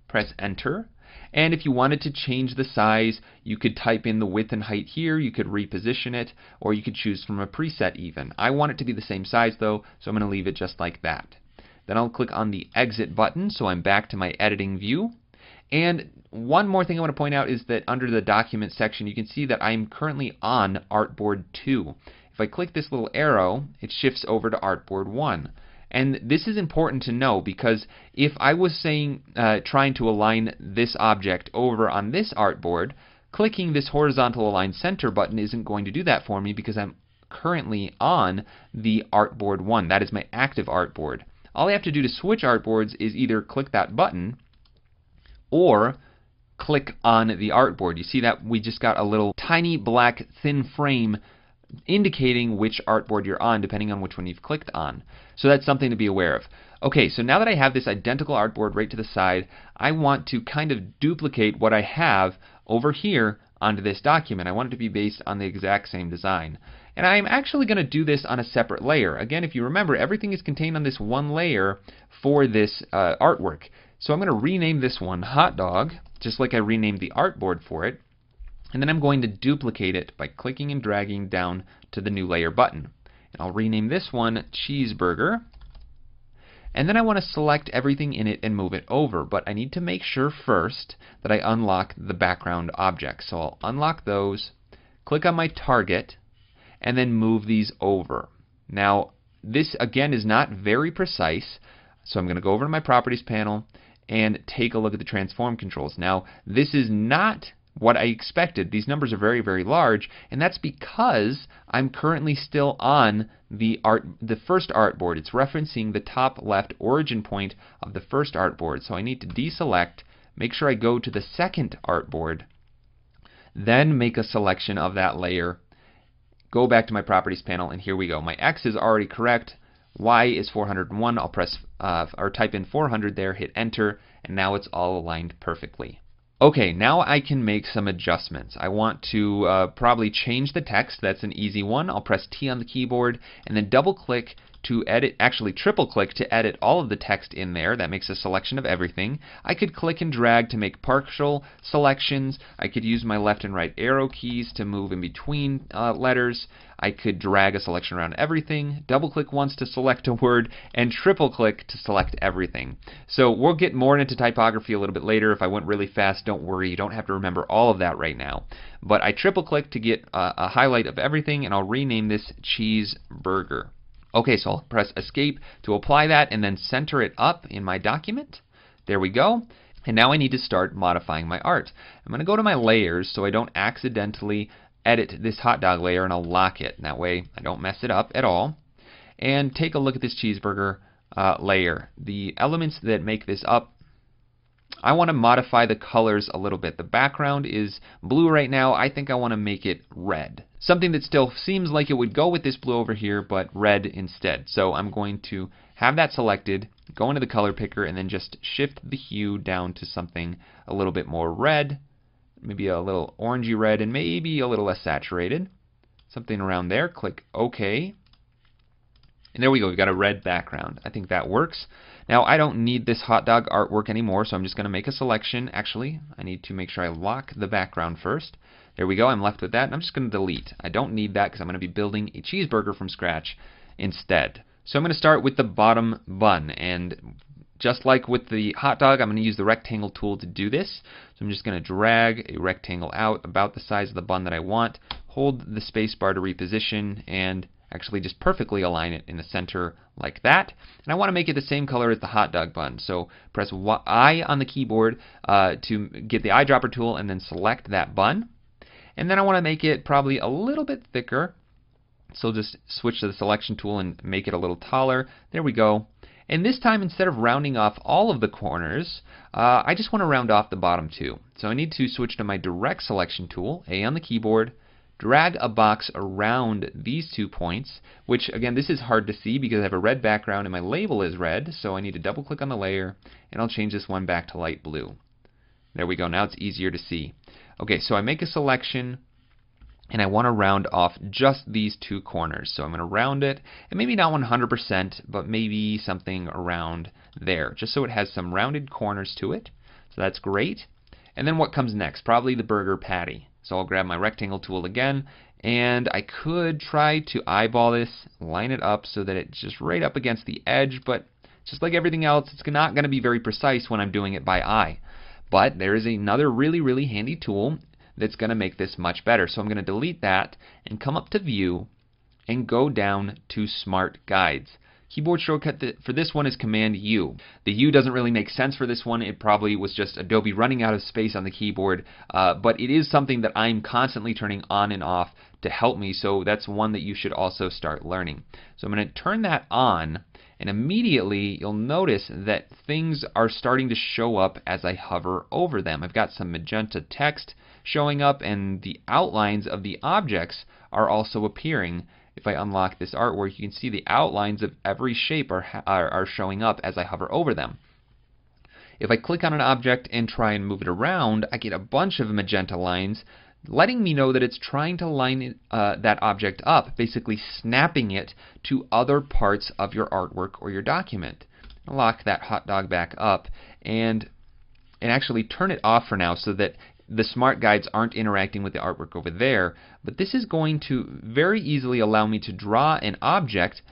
Press Enter. And if you wanted to change the size, you could type in the width and height here, you could reposition it, or you could choose from a preset even. I want it to be the same size though, so I'm going to leave it just like that. Then I'll click on the Exit button, so I'm back to my editing view. And one more thing I want to point out is that under the Document section, you can see that I'm currently on Artboard 2. If I click this little arrow, it shifts over to Artboard 1. And this is important to know because if I was saying, trying to align this object over on this artboard, clicking this horizontal align center button isn't going to do that for me because I'm currently on the Artboard 1. That is my active artboard. All I have to do to switch artboards is either click that button or click on the artboard. You see that we just got a little tiny black thin frame indicating which artboard you're on depending on which one you've clicked on. So that's something to be aware of. Okay, so now that I have this identical artboard right to the side, I want to kind of duplicate what I have over here onto this document. I want it to be based on the exact same design. And I'm actually going to do this on a separate layer. Again, if you remember, everything is contained on this one layer for this artwork. So I'm going to rename this one Hot Dog, just like I renamed the artboard for it. And then I'm going to duplicate it by clicking and dragging down to the New Layer button. And I'll rename this one Cheeseburger. And then I want to select everything in it and move it over. But I need to make sure first that I unlock the background objects. So I'll unlock those, click on my target, and then move these over. Now, this again is not very precise. So I'm going to go over to my Properties panel and take a look at the transform controls. Now, this is not what I expected. These numbers are very, very large, and that's because I'm currently still on the first artboard. It's referencing the top left origin point of the first artboard. So I need to deselect, make sure I go to the second artboard, then make a selection of that layer, go back to my Properties panel, and here we go. My X is already correct. Y is 401. I'll press or type in 400 there, hit Enter, and now it's all aligned perfectly. Okay, now I can make some adjustments. I want to probably change the text. That's an easy one. I'll press T on the keyboard and then double click to edit, actually triple click to edit all of the text in there. That makes a selection of everything. I could click and drag to make partial selections. I could use my left and right arrow keys to move in between letters. I could drag a selection around everything, double click once to select a word, and triple click to select everything. So we'll get more into typography a little bit later. If I went really fast, don't worry, you don't have to remember all of that right now. But I triple click to get a highlight of everything, and I'll rename this cheeseburger. Okay, so I'll press escape to apply that and then center it up in my document. There we go. And now I need to start modifying my art. I'm going to go to my layers so I don't accidentally edit this hot dog layer, and I'll lock it. That way I don't mess it up at all. And take a look at this cheeseburger layer. The elements that make this up, I want to modify the colors a little bit. The background is blue right now. I think I want to make it red. Something that still seems like it would go with this blue over here, but red instead. So I'm going to have that selected, go into the color picker, and then just shift the hue down to something a little bit more red. Maybe a little orangey red and maybe a little less saturated. Something around there. Click OK. And there we go. We've got a red background. I think that works. Now I don't need this hot dog artwork anymore, so I'm just going to make a selection. Actually, I need to make sure I lock the background first. There we go. I'm left with that, and I'm just going to delete. I don't need that because I'm going to be building a cheeseburger from scratch instead. So I'm going to start with the bottom bun, and just like with the hot dog, I'm going to use the rectangle tool to do this. So I'm just going to drag a rectangle out about the size of the bun that I want, hold the space bar to reposition, and actually just perfectly align it in the center like that. And I want to make it the same color as the hot dog bun. So press I on the keyboard to get the eyedropper tool and then select that bun. And then I want to make it probably a little bit thicker. So just switch to the selection tool and make it a little taller. There we go. And this time, instead of rounding off all of the corners, I just want to round off the bottom two. So I need to switch to my direct selection tool, A on the keyboard, drag a box around these 2 points, which again, this is hard to see because I have a red background and my label is red, so I need to double click on the layer, and I'll change this one back to light blue. There we go. Now it's easier to see. Okay, so I make a selection, and I want to round off just these 2 corners. So I'm going to round it, and maybe not 100%, but maybe something around there, just so it has some rounded corners to it. So that's great. And then what comes next? Probably the burger patty. So I'll grab my rectangle tool again, and I could try to eyeball this, line it up so that it's just right up against the edge, but just like everything else, it's not going to be very precise when I'm doing it by eye. But there is another really, really handy tool that's going to make this much better. So I'm going to delete that and come up to View and go down to Smart Guides. Keyboard shortcut for this one is Command U. The U doesn't really make sense for this one. It probably was just Adobe running out of space on the keyboard, but it is something that I'm constantly turning on and off to help me, so that's one that you should also start learning. So I'm going to turn that on, and immediately you'll notice that things are starting to show up as I hover over them. I've got some magenta text showing up, and the outlines of the objects are also appearing. If I unlock this artwork, you can see the outlines of every shape are showing up as I hover over them. If I click on an object and try and move it around, I get a bunch of magenta lines letting me know that it's trying to line that object up, basically snapping it to other parts of your artwork or your document. I'll lock that hot dog back up and actually turn it off for now so that the smart guides aren't interacting with the artwork over there, but this is going to very easily allow me to draw an object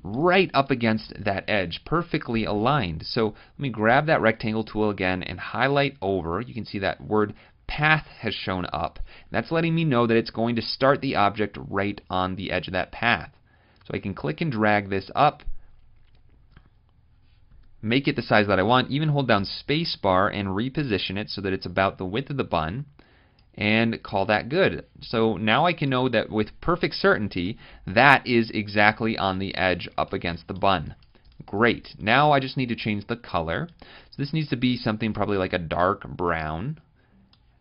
right up against that edge, perfectly aligned. So let me grab that rectangle tool again and highlight over. You can see that word path has shown up. That's letting me know that it's going to start the object right on the edge of that path. So I can click and drag this up, make it the size that I want, even hold down space bar and reposition it so that it's about the width of the bun, and call that good. So now I can know that with perfect certainty that is exactly on the edge up against the bun. Great. Now I just need to change the color. So this needs to be something probably like a dark brown,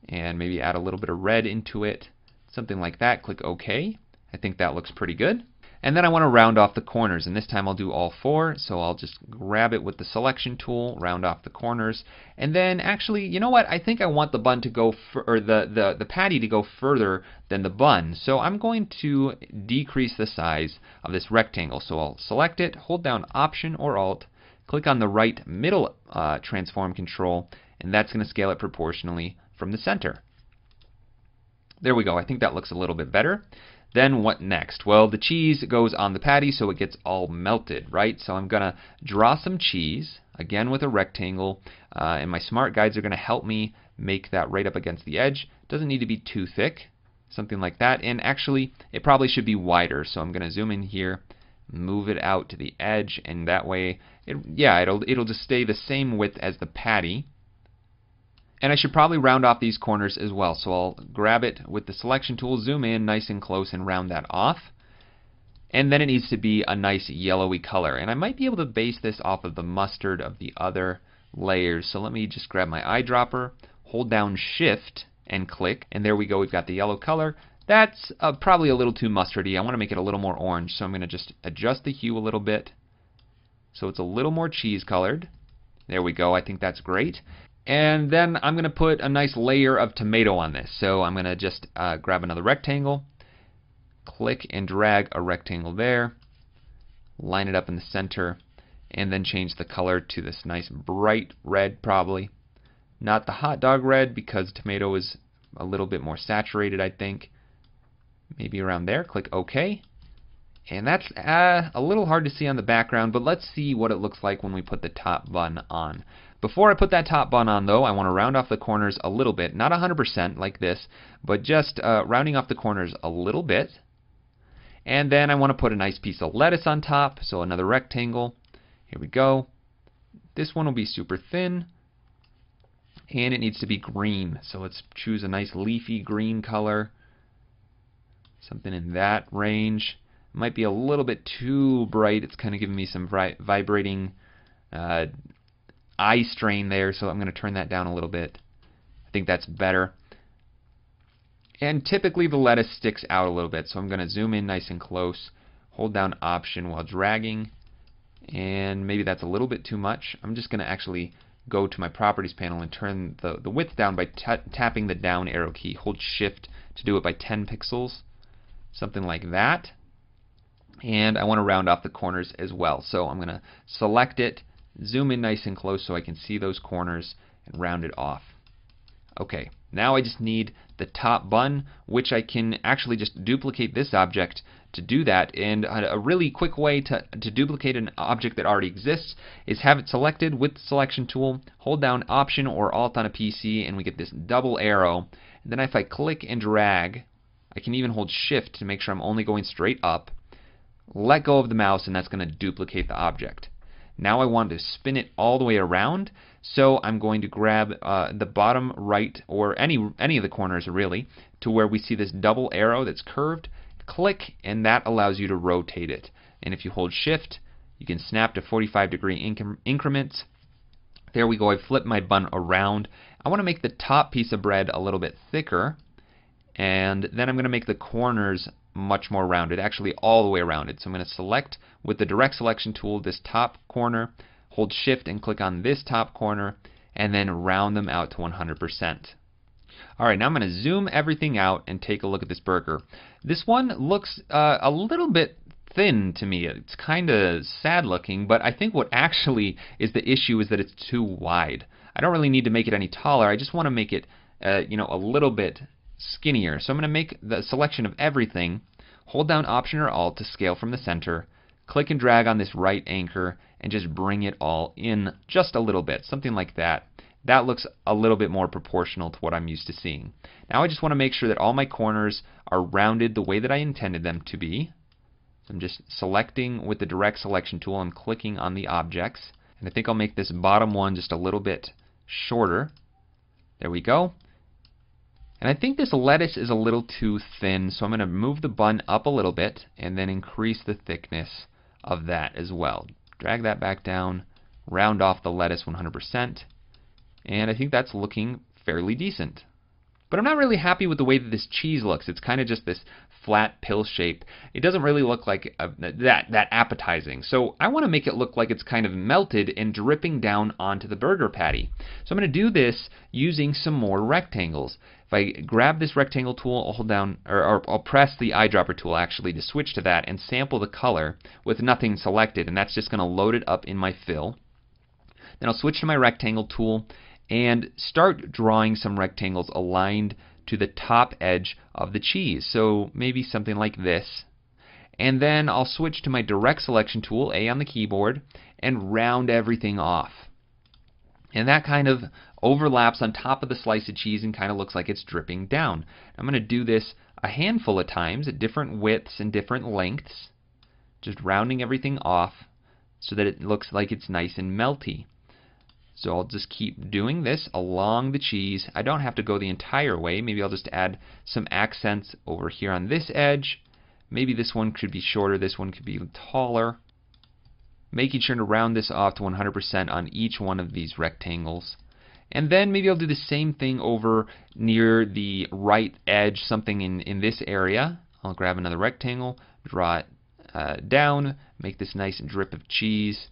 and maybe add a little bit of red into it, something like that. Click OK. I think that looks pretty good. And then I want to round off the corners, and this time I'll do all four, so I'll just grab it with the selection tool, round off the corners, and then actually, you know what, I think I want the bun to go, or the patty to go further than the bun, so I'm going to decrease the size of this rectangle. So I'll select it, hold down Option or Alt, click on the right middle transform control, and that's going to scale it proportionally from the center. There we go. I think that looks a little bit better. Then what next? Well, the cheese goes on the patty so it gets all melted, right? So I'm going to draw some cheese, again with a rectangle, and my smart guides are going to help me make that right up against the edge. Doesn't need to be too thick, something like that. And actually, it probably should be wider, so I'm going to zoom in here, move it out to the edge, and that way, it'll just stay the same width as the patty. And I should probably round off these corners as well. So I'll grab it with the selection tool, zoom in nice and close, and round that off. And then it needs to be a nice yellowy color. And I might be able to base this off of the mustard of the other layers. So let me just grab my eyedropper, hold down Shift, and click. And there we go, we've got the yellow color. That's probably a little too mustardy. I want to make it a little more orange. So I'm going to just adjust the hue a little bit so it's a little more cheese colored. There we go, I think that's great. And then I'm going to put a nice layer of tomato on this. So I'm going to just grab another rectangle, click and drag a rectangle there, line it up in the center, and then change the color to this nice bright red probably. Not the hot dog red because tomato is a little bit more saturated, I think. Maybe around there. Click OK. And that's a little hard to see on the background, but let's see what it looks like when we put the top bun on. Before I put that top bun on, though, I want to round off the corners a little bit. Not 100% like this, but just rounding off the corners a little bit. And then I want to put a nice piece of lettuce on top, so another rectangle. Here we go. This one will be super thin, and it needs to be green. So let's choose a nice leafy green color. Something in that range. Might be a little bit too bright. It's kind of giving me some vibrating eye strain there, so I'm going to turn that down a little bit. I think that's better. And typically the lettuce sticks out a little bit, so I'm going to zoom in nice and close, hold down Option while dragging, and maybe that's a little bit too much. I'm just going to actually go to my Properties panel and turn the width down by tapping the down arrow key. Hold Shift to do it by 10 pixels, something like that. And I want to round off the corners as well. So I'm going to select it, zoom in nice and close so I can see those corners, and round it off. Okay, now I just need the top bun, which I can actually just duplicate this object to do that. And a really quick way to duplicate an object that already exists is have it selected with the selection tool, hold down Option or Alt on a PC, and we get this double arrow. And then if I click and drag, I can even hold Shift to make sure I'm only going straight up. Let go of the mouse, and that's going to duplicate the object. Now I want to spin it all the way around, so I'm going to grab the bottom right, or any of the corners really, to where we see this double arrow that's curved. Click, and that allows you to rotate it. And if you hold Shift, you can snap to 45-degree increments. There we go, I've flipped my bun around. I want to make the top piece of bread a little bit thicker, and then I'm going to make the corners much more rounded, actually all the way rounded. So I'm going to select with the direct selection tool this top corner, hold Shift and click on this top corner, and then round them out to 100%. Alright, now I'm going to zoom everything out and take a look at this burger. This one looks a little bit thin to me. It's kind of sad looking, but I think what actually is the issue is that it's too wide. I don't really need to make it any taller. I just want to make it a little bit skinnier. So I'm going to make the selection of everything, hold down Option or Alt to scale from the center, click and drag on this right anchor, and just bring it all in just a little bit, something like that. That looks a little bit more proportional to what I'm used to seeing. Now I just want to make sure that all my corners are rounded the way that I intended them to be. So I'm just selecting with the direct selection tool and clicking on the objects. And I think I'll make this bottom one just a little bit shorter. There we go. And I think this lettuce is a little too thin, so I'm going to move the bun up a little bit and then increase the thickness of that as well. Drag that back down, round off the lettuce 100%, and I think that's looking fairly decent. But I'm not really happy with the way that this cheese looks. It's kind of just this flat pill shape. It doesn't really look like that appetizing. So I want to make it look like it's kind of melted and dripping down onto the burger patty. So I'm going to do this using some more rectangles. If I grab this rectangle tool, I'll hold down, or I'll press the eyedropper tool actually to switch to that and sample the color with nothing selected, and that's just going to load it up in my fill. Then I'll switch to my rectangle tool and start drawing some rectangles aligned to the top edge of the cheese. So maybe something like this. And then I'll switch to my direct selection tool, A on the keyboard, and round everything off. And that kind of overlaps on top of the slice of cheese and kind of looks like it's dripping down. I'm going to do this a handful of times at different widths and different lengths, just rounding everything off so that it looks like it's nice and melty. So I'll just keep doing this along the cheese. I don't have to go the entire way. Maybe I'll just add some accents over here on this edge. Maybe this one could be shorter, this one could be taller. Making sure to round this off to 100% on each one of these rectangles. And then maybe I'll do the same thing over near the right edge, something in this area. I'll grab another rectangle, draw it down, make this nice drip of cheese.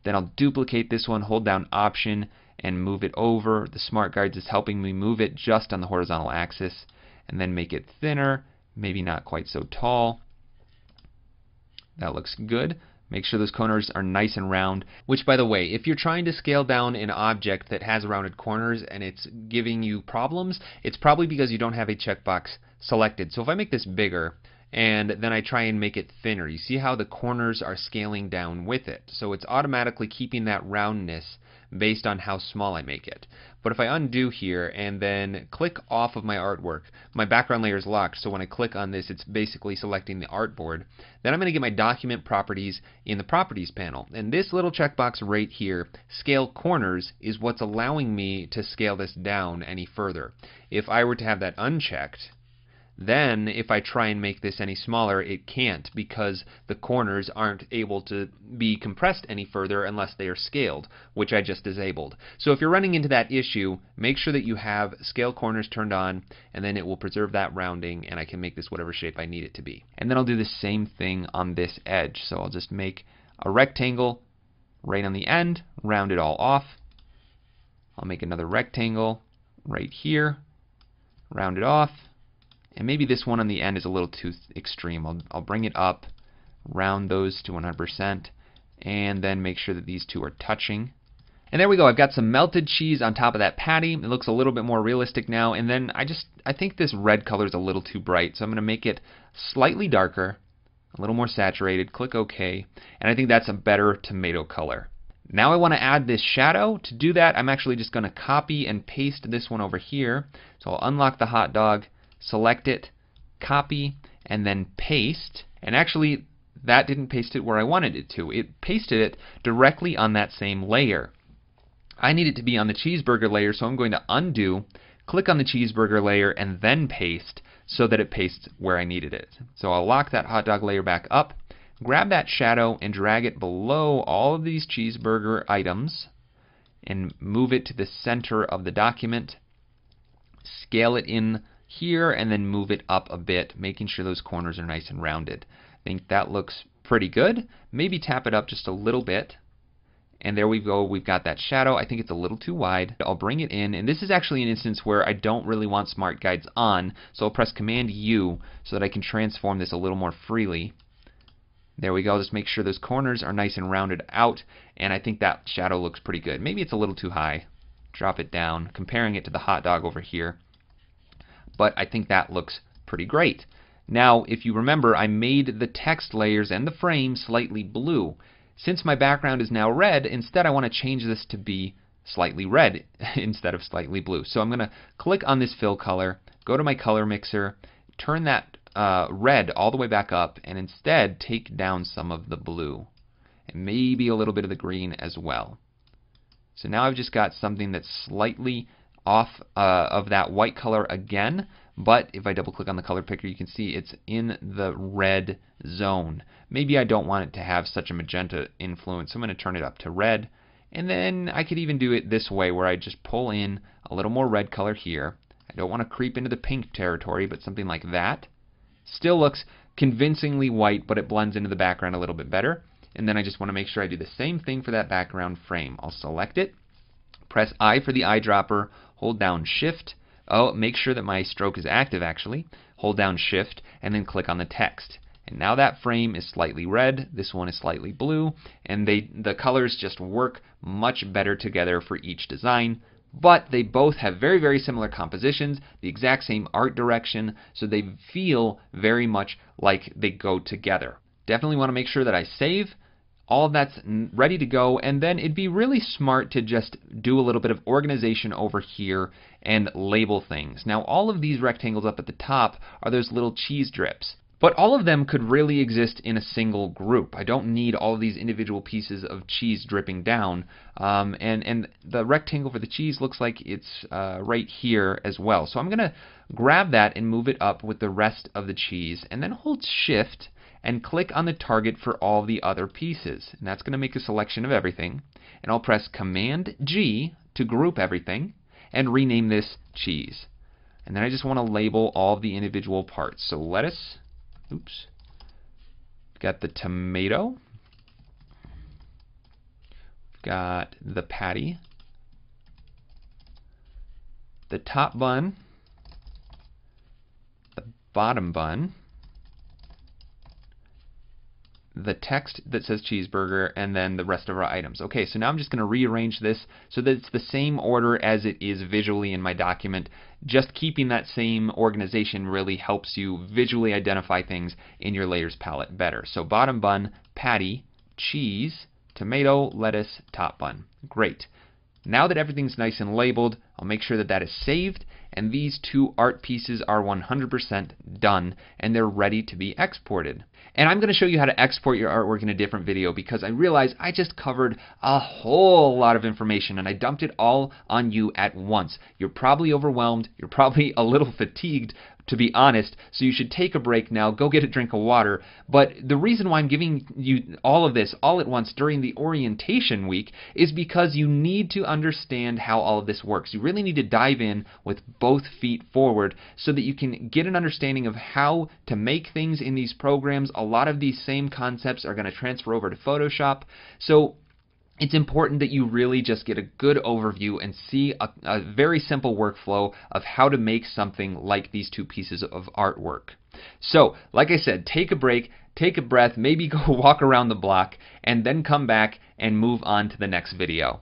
Then I'll duplicate this one, hold down Option, and move it over. The Smart Guides is helping me move it just on the horizontal axis. And then make it thinner, maybe not quite so tall. That looks good. Make sure those corners are nice and round. Which, by the way, if you're trying to scale down an object that has rounded corners and it's giving you problems, it's probably because you don't have a checkbox selected. So if I make this bigger, and then I try and make it thinner, you see how the corners are scaling down with it. So it's automatically keeping that roundness based on how small I make it. But if I undo here and then click off of my artwork, my background layer is locked, so when I click on this it's basically selecting the artboard. Then I'm going to get my document properties in the properties panel. And this little checkbox right here, scale corners, is what's allowing me to scale this down any further. If I were to have that unchecked, then if I try and make this any smaller, it can't, because the corners aren't able to be compressed any further unless they are scaled, which I just disabled. So if you're running into that issue, make sure that you have scale corners turned on, and then it will preserve that rounding, and I can make this whatever shape I need it to be. And then I'll do the same thing on this edge. So I'll just make a rectangle right on the end, round it all off. I'll make another rectangle right here, round it off. And maybe this one on the end is a little too extreme. I'll bring it up, round those to 100%, and then make sure that these two are touching. And there we go. I've got some melted cheese on top of that patty. It looks a little bit more realistic now. And then I think this red color is a little too bright, so I'm going to make it slightly darker, a little more saturated. Click OK, and I think that's a better tomato color. Now I want to add this shadow. To do that, I'm actually just going to copy and paste this one over here. So I'll unlock the hot dog, select it, copy, and then paste. And actually, that didn't paste it where I wanted it to. It pasted it directly on that same layer. I need it to be on the cheeseburger layer, so I'm going to undo, click on the cheeseburger layer, and then paste so that it pastes where I needed it. So I'll lock that hot dog layer back up, grab that shadow, and drag it below all of these cheeseburger items, and move it to the center of the document. Scale it in here and then move it up a bit, making sure those corners are nice and rounded. I think that looks pretty good. Maybe tap it up just a little bit. And there we go, we've got that shadow. I think it's a little too wide. I'll bring it in, and this is actually an instance where I don't really want Smart Guides on, so I'll press Command U so that I can transform this a little more freely. There we go, just make sure those corners are nice and rounded out, and I think that shadow looks pretty good. Maybe it's a little too high. Drop it down, comparing it to the hot dog over here. But I think that looks pretty great. Now, if you remember, I made the text layers and the frame slightly blue. Since my background is now red, instead I want to change this to be slightly red instead of slightly blue. So I'm going to click on this fill color, go to my color mixer, turn that red all the way back up, and instead take down some of the blue. And maybe a little bit of the green as well. So now I've just got something that's slightly off of that white color again, but if I double click on the color picker, you can see it's in the red zone. Maybe I don't want it to have such a magenta influence, so I'm going to turn it up to red. And then I could even do it this way, where I just pull in a little more red color here, I don't want to creep into the pink territory, but something like that. Still looks convincingly white, but it blends into the background a little bit better. And then I just want to make sure I do the same thing for that background frame. I'll select it, press I for the eyedropper, hold down Shift. Oh, make sure that my stroke is active actually. Hold down Shift and then click on the text. And now that frame is slightly red, this one is slightly blue, and the colors just work much better together for each design. But they both have very, very similar compositions, the exact same art direction, so they feel very much like they go together. Definitely want to make sure that I save. All of that's ready to go, and then it'd be really smart to just do a little bit of organization over here and label things. Now all of these rectangles up at the top are those little cheese drips. But all of them could really exist in a single group. I don't need all of these individual pieces of cheese dripping down. And the rectangle for the cheese looks like it's right here as well. So I'm going to grab that and move it up with the rest of the cheese, and then hold Shift and click on the target for all the other pieces. And that's going to make a selection of everything. And I'll press Command G to group everything and rename this cheese. And then I just want to label all of the individual parts. So lettuce. Oops. Got the tomato. Got the patty. The top bun. The bottom bun. The text that says cheeseburger, and then the rest of our items. Okay, so now I'm just going to rearrange this so that it's the same order as it is visually in my document. Just keeping that same organization really helps you visually identify things in your layers palette better. So bottom bun, patty, cheese, tomato, lettuce, top bun. Great. Now that everything's nice and labeled, I'll make sure that that is saved, and these two art pieces are 100% done, and they're ready to be exported. And I'm going to show you how to export your artwork in a different video, because I realize I just covered a whole lot of information and I dumped it all on you at once. You're probably overwhelmed, you're probably a little fatigued, to be honest, so you should take a break now, go get a drink of water. But the reason why I'm giving you all of this all at once during the orientation week is because you need to understand how all of this works. You really need to dive in with both feet forward so that you can get an understanding of how to make things in these programs. A lot of these same concepts are going to transfer over to Photoshop. So it's important that you really just get a good overview and see a very simple workflow of how to make something like these two pieces of artwork. So, like I said, take a break, take a breath, maybe go walk around the block, and then come back and move on to the next video.